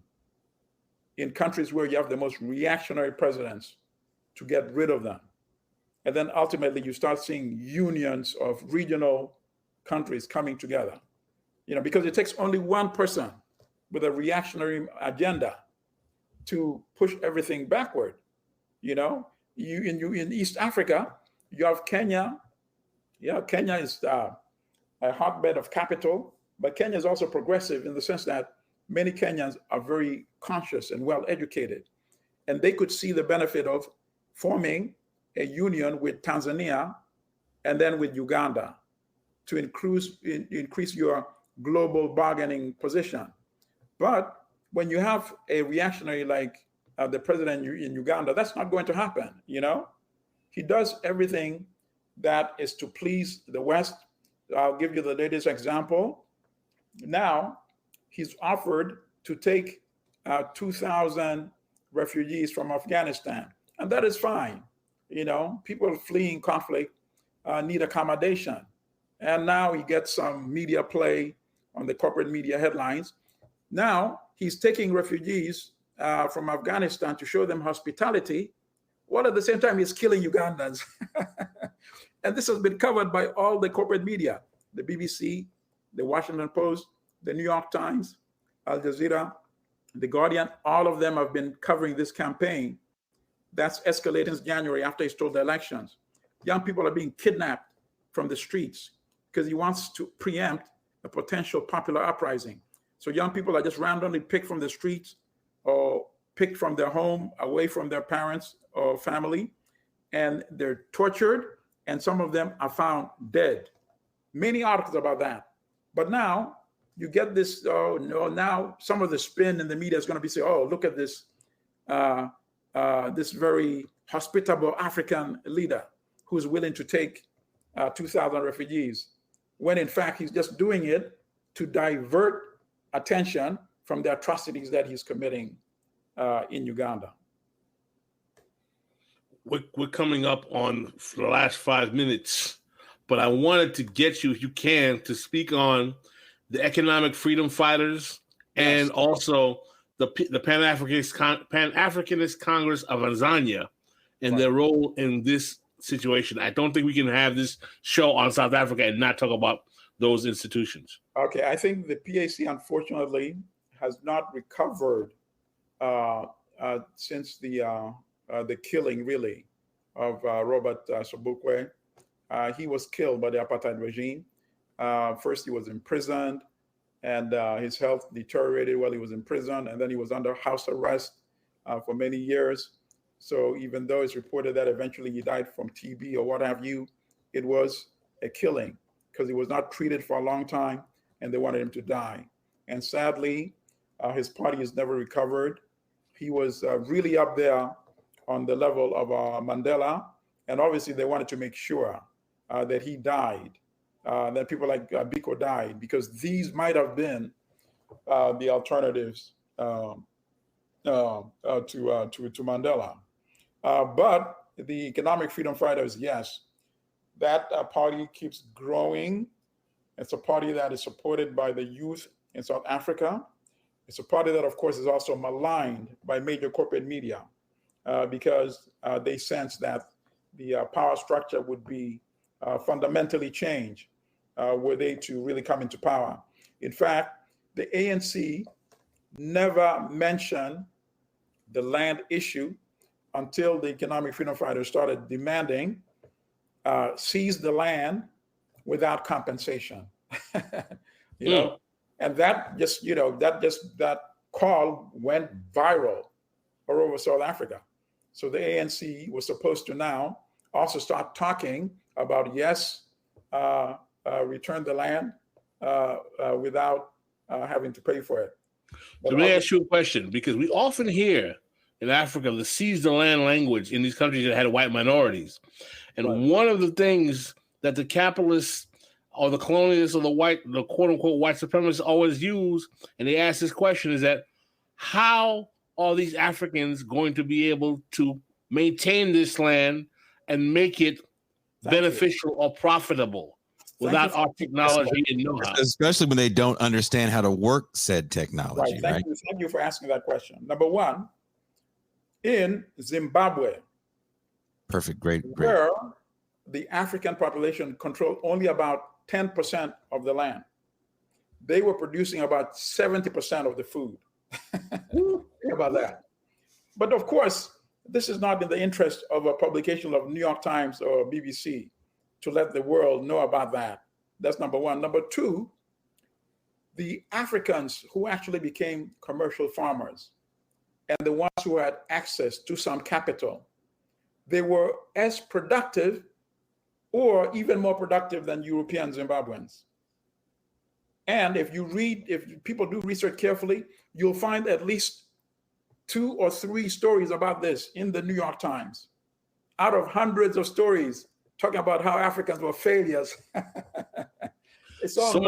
in countries where you have the most reactionary presidents to get rid of them. And then ultimately you start seeing unions of regional countries coming together, you know, because it takes only one person with a reactionary agenda to push everything backward. You know, in East Africa, you have Kenya. Yeah, Kenya is a hotbed of capital, but Kenya is also progressive in the sense that many Kenyans are very conscious and well educated, and they could see the benefit of forming a union with Tanzania and then with Uganda to increase your global bargaining position. But when you have a reactionary like the president in Uganda, that's not going to happen, you know? He does everything that is to please the West. I'll give you the latest example. Now, he's offered to take 2,000 refugees from Afghanistan, and that is fine. You know, people fleeing conflict need accommodation. And now he gets some media play on the corporate media headlines. Now he's taking refugees from Afghanistan to show them hospitality, while at the same time he's killing Ugandans. And this has been covered by all the corporate media, the BBC, the Washington Post, the New York Times, Al Jazeera, the Guardian. All of them have been covering this campaign that's escalating since January after he stole the elections. Young people are being kidnapped from the streets because he wants to preempt a potential popular uprising. So young people are just randomly picked from the streets or picked from their home, away from their parents or family, and they're tortured, and some of them are found dead. Many articles about that. But now you get this, now some of the spin in the media is going to be saying, oh, look at this, this very hospitable African leader who's willing to take 2,000 refugees. when in fact he's just doing it to divert attention from the atrocities that he's committing in Uganda. We're coming up on the last 5 minutes, but I wanted to get you, if you can, to speak on the economic freedom fighters and also the Pan-Africanist Congress of Tanzania and their role in this situation. I don't think we can have this show on South Africa and not talk about those institutions. Okay, I think the PAC, unfortunately, has not recovered since the killing, really, of Robert Sobukwe. He was killed by the apartheid regime. First, he was imprisoned, and his health deteriorated while he was in prison, and then he was under house arrest for many years. So even though it's reported that eventually he died from TB or what have you, it was a killing because he was not treated for a long time, and they wanted him to die. And sadly, his party has never recovered. He was really up there on the level of Mandela, and obviously they wanted to make sure that he died, that people like Biko died, because these might have been the alternatives to Mandela. But the economic freedom fighters, yes, that party keeps growing. It's a party that is supported by the youth in South Africa. It's a party that, of course, is also maligned by major corporate media because they sense that the power structure would be fundamentally changed were they to really come into power. In fact, the ANC never mentioned the land issue until the economic freedom fighters started demanding seize the land without compensation. you know, and that call went viral all over South Africa. So the ANC was supposed to now also start talking about, return the land without having to pay for it. So let me ask you a question, because we often hear in Africa the seize the land language in these countries that had white minorities. And one of the things that the capitalists or the colonialists or the quote unquote white supremacists always use, and they ask this question, is that how are these Africans going to be able to maintain this land and make it beneficial or profitable without our technology and know-how? Especially when they don't understand how to work said technology. Thank you for asking that question. Number one, in Zimbabwe, great. Where the African population controlled only about 10% of the land, they were producing about 70% of the food. Think about that. But of course, this is not in the interest of a publication of New York Times or BBC to let the world know about that. That's number one. Number two, the Africans who actually became commercial farmers and the ones who had access to some capital, they were as productive or even more productive than European Zimbabweans. And if people do research carefully, you'll find at least 2 or 3 stories about this in the New York Times, out of hundreds of stories talking about how Africans were failures. It's all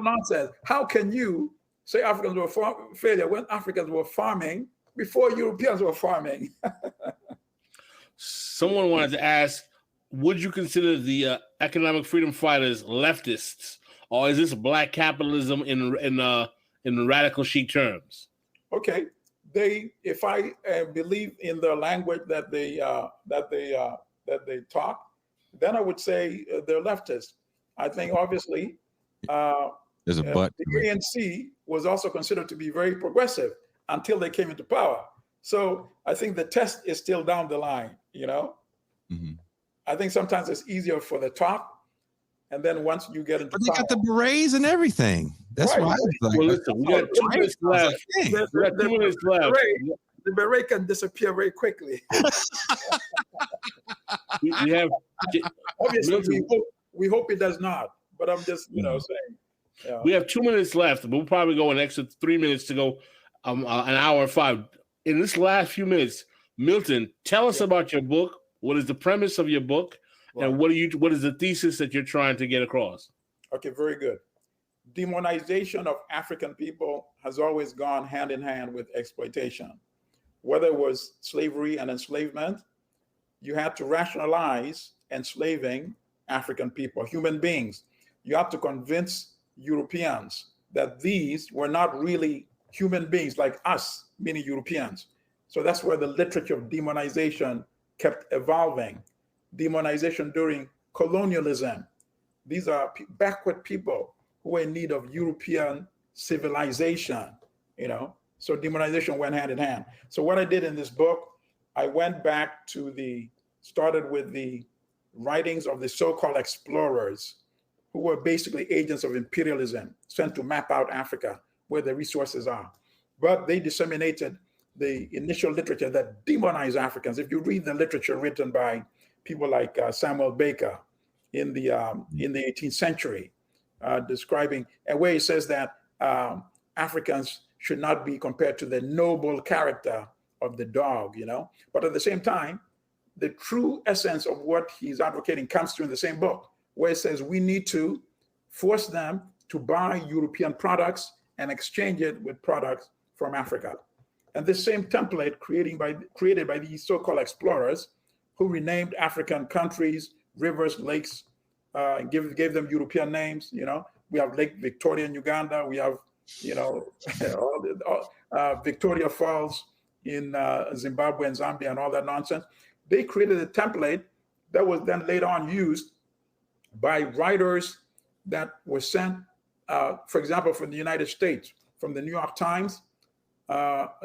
nonsense. How can you say Africans were failure when Africans were farming before Europeans were farming? Someone wanted to ask, would you consider the economic freedom fighters leftists, or is this black capitalism in radical chic terms? Okay, if I believe in the language that they talk, then I would say they're leftists. I think obviously there's a but. The ANC was also considered to be very progressive until they came into power. So I think the test is still down the line. Mm-hmm. I think sometimes it's easier for the talk, and then once you get into but they got the berets and everything. That's right. Why. Well, listen, we got 2 minutes left. The beret can disappear very quickly. we have obviously we hope it does not, but I'm just saying. Yeah. We have 2 minutes left, but we'll probably go an extra 3 minutes to go an hour and 5. In this last few minutes, Milton, tell us about your book. What is the premise of your book? And what is the thesis that you're trying to get across? Okay, very good. Demonization of African people has always gone hand in hand with exploitation. Whether it was slavery and enslavement, you had to rationalize enslaving African people, human beings. You have to convince Europeans that these were not really human beings like us, meaning Europeans. So that's where the literature of demonization kept evolving. Demonization during colonialism. These are backward people who were in need of European civilization, So demonization went hand in hand. So what I did in this book, I went back to started with the writings of the so-called explorers, who were basically agents of imperialism sent to map out Africa, where the resources are. But they disseminated the initial literature that demonized Africans. If you read the literature written by people like Samuel Biko in the 18th century, describing, and where he says that Africans should not be compared to the noble character of the dog, But at the same time, the true essence of what he's advocating comes through in the same book, where it says we need to force them to buy European products and exchange it with products from Africa. And this same template created by these so-called explorers, who renamed African countries, rivers, lakes, gave them European names. We have Lake Victoria in Uganda. We have, Victoria Falls in Zimbabwe and Zambia and all that nonsense. They created a template that was then later on used by writers that were sent, for example, from the United States, from the New York Times,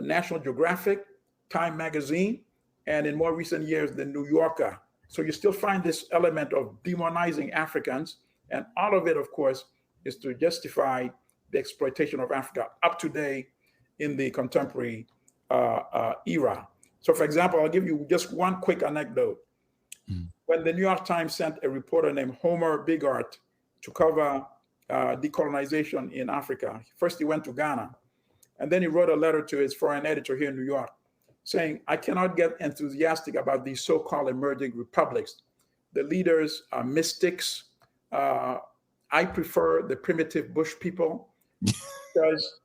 National Geographic, Time Magazine, and in more recent years, the New Yorker. So you still find this element of demonizing Africans, and all of it, of course, is to justify the exploitation of Africa up to date in the contemporary era. So, for example, I'll give you just one quick anecdote. When the New York Times sent a reporter named Homer Bigart to cover decolonization in Africa, first he went to Ghana, and then he wrote a letter to his foreign editor here in New York, saying, I cannot get enthusiastic about these so-called emerging republics. The leaders are mystics. I prefer the primitive bush people because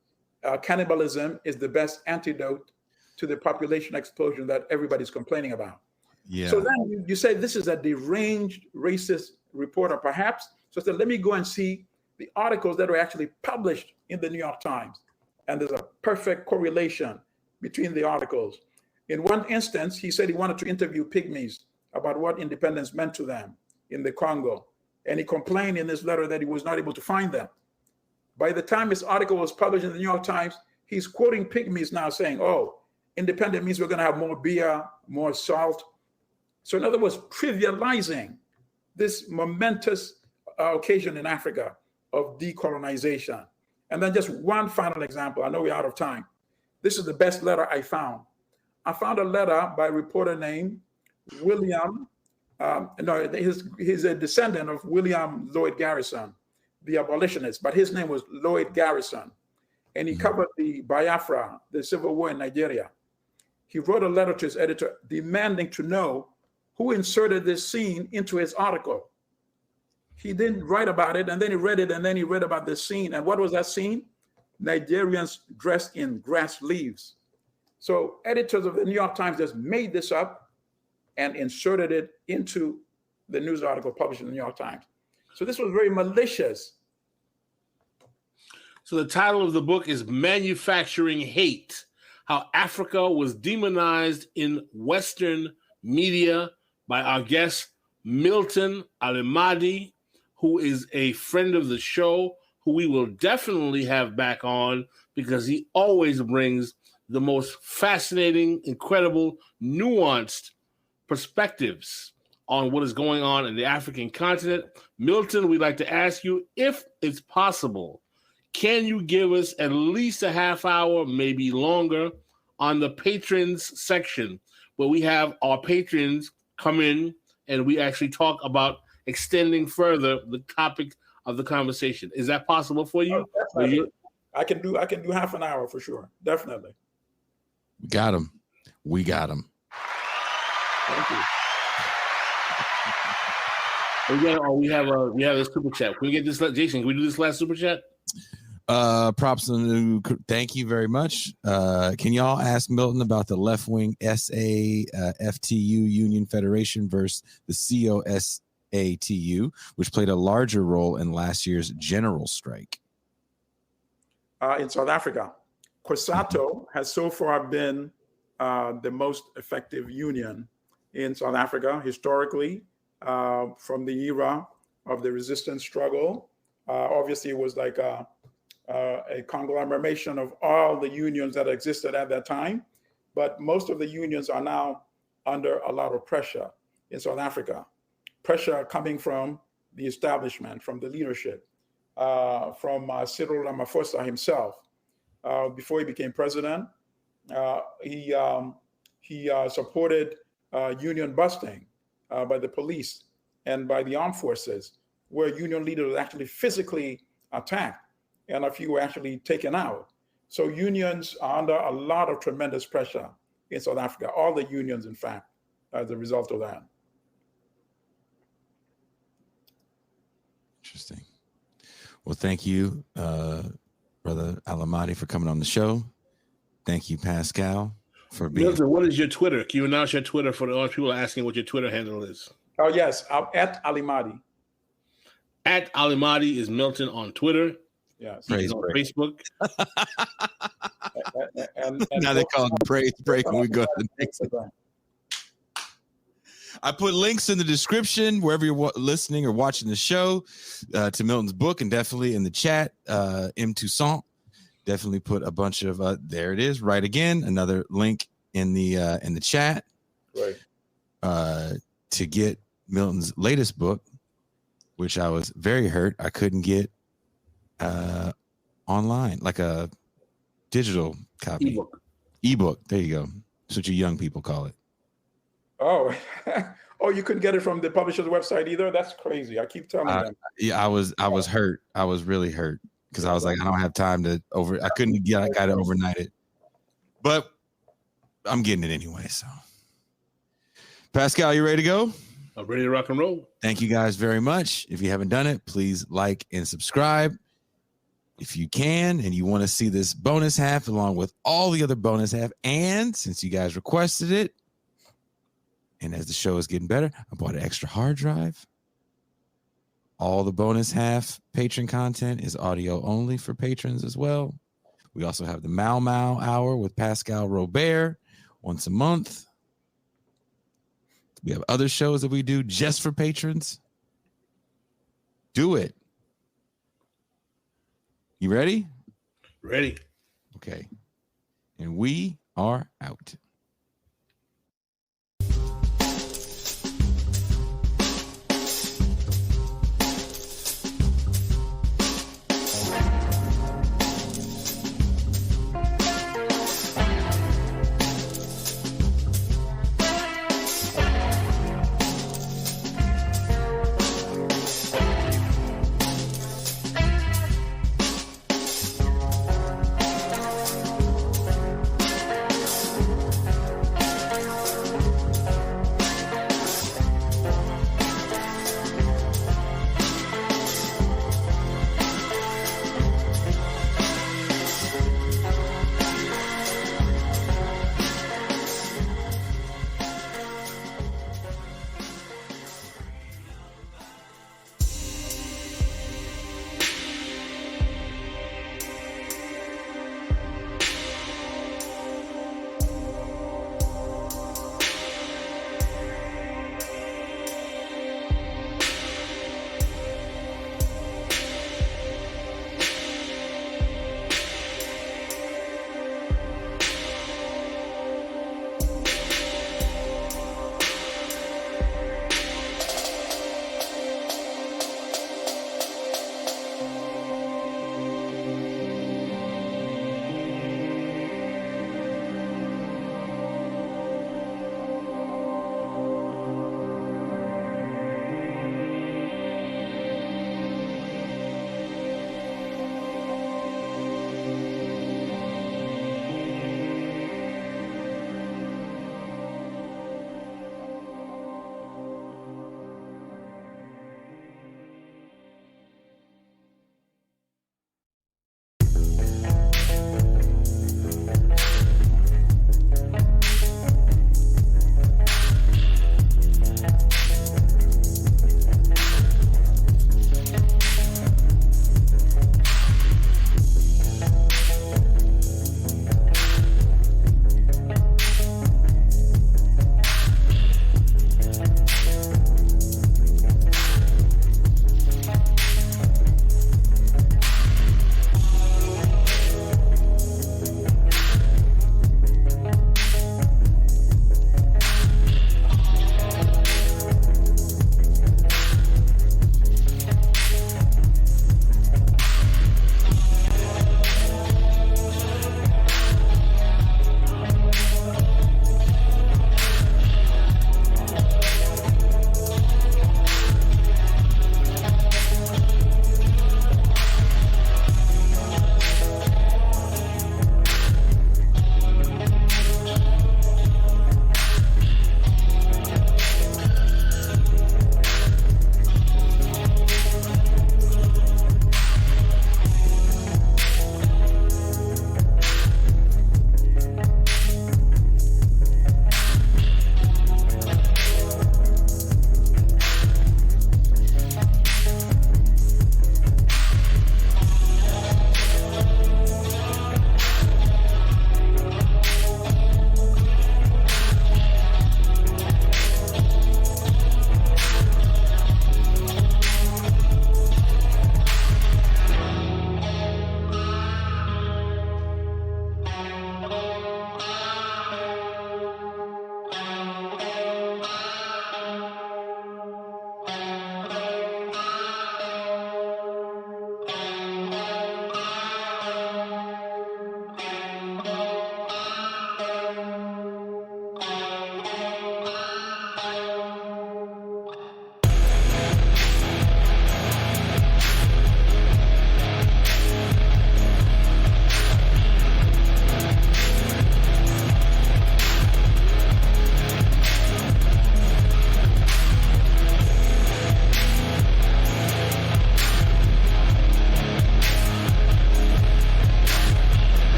cannibalism is the best antidote to the population explosion that everybody's complaining about. Yeah. So then you say this is a deranged racist reporter, perhaps. So I said, let me go and see the articles that were actually published in the New York Times. And there's a perfect correlation between the articles. In one instance, he said he wanted to interview pygmies about what independence meant to them in the Congo. And he complained in his letter that he was not able to find them. By the time his article was published in the New York Times, he's quoting pygmies now saying, oh, independent means we're going to have more beer, more salt. So in other words, trivializing this momentous occasion in Africa of decolonization. And then just one final example. I know we're out of time. This is the best letter I found. I found a letter by a reporter named William. He's a descendant of William Lloyd Garrison, the abolitionist, but his name was Lloyd Garrison. And he covered the Biafra, the civil war in Nigeria. He wrote a letter to his editor demanding to know who inserted this scene into his article. He didn't write about it, and then he read it, and then he read about the scene. And what was that scene? Nigerians dressed in grass leaves. So editors of the New York Times just made this up and inserted it into the news article published in the New York Times. So this was very malicious. So the title of the book is Manufacturing Hate: How Africa Was Demonized in Western Media, by our guest, Milton Allimadi, who is a friend of the show, who we will definitely have back on because he always brings the most fascinating, incredible, nuanced perspectives on what is going on in the African continent. Milton, we'd like to ask you, if it's possible, can you give us at least a half hour, maybe longer, on the patrons section, where we have our patrons come in and we actually talk about extending further the topic of the conversation? Is that possible for you? Oh, I can do half an hour for sure. Definitely. Got him. We got him. Thank you. We have a super chat. Can we get this, Jason? Can we do this last super chat? Props on thank you very much. Can y'all ask Milton about the left wing FTU Union Federation versus the COSATU, which played a larger role in last year's general strike? In South Africa, COSATU has so far been the most effective union in South Africa historically, from the era of the resistance struggle. Obviously, it was like a conglomeration of all the unions that existed at that time, but most of the unions are now under a lot of pressure in South Africa. Pressure coming from the establishment, from the leadership, from Cyril Ramaphosa himself. Before he became president, he supported union busting by the police and by the armed forces, where union leaders were actually physically attacked and a few were actually taken out. So unions are under a lot of tremendous pressure in South Africa, all the unions, in fact, as a result of that. Interesting. Well, thank you, Brother Allimadi, for coming on the show. Thank you, Pascal, for being. Milton, what is your Twitter? Can you announce your Twitter for the people asking what your Twitter handle is? Oh, yes, I'm at Allimadi. At Allimadi is Milton on Twitter. Yes. He's on Facebook. and now they call it Praise Break when we go to the next one. I put links in the description wherever you're listening or watching the show to Milton's book, and definitely in the chat, M. Toussaint. Definitely put a bunch of there it is, right again. Another link in the chat. Right. To get Milton's latest book, which I was very hurt I couldn't get online, like a digital copy. Ebook. There you go. That's what you young people call it. Oh, you couldn't get it from the publisher's website either? That's crazy. I keep telling them. Yeah, I was hurt. I was really hurt because I was like, I don't have time to I couldn't get. I got to overnight it, but I'm getting it anyway. So, Pascal, you ready to go? I'm ready to rock and roll. Thank you guys very much. If you haven't done it, please like and subscribe. If you can, and you want to see this bonus half along with all the other bonus half, and since you guys requested it, and as the show is getting better, I bought an extra hard drive. All the bonus half patron content is audio only for patrons as well. We also have the Mau Mau Hour with Pascal Robert once a month. We have other shows that we do just for patrons. Do it. You ready? Ready. Okay. And we are out.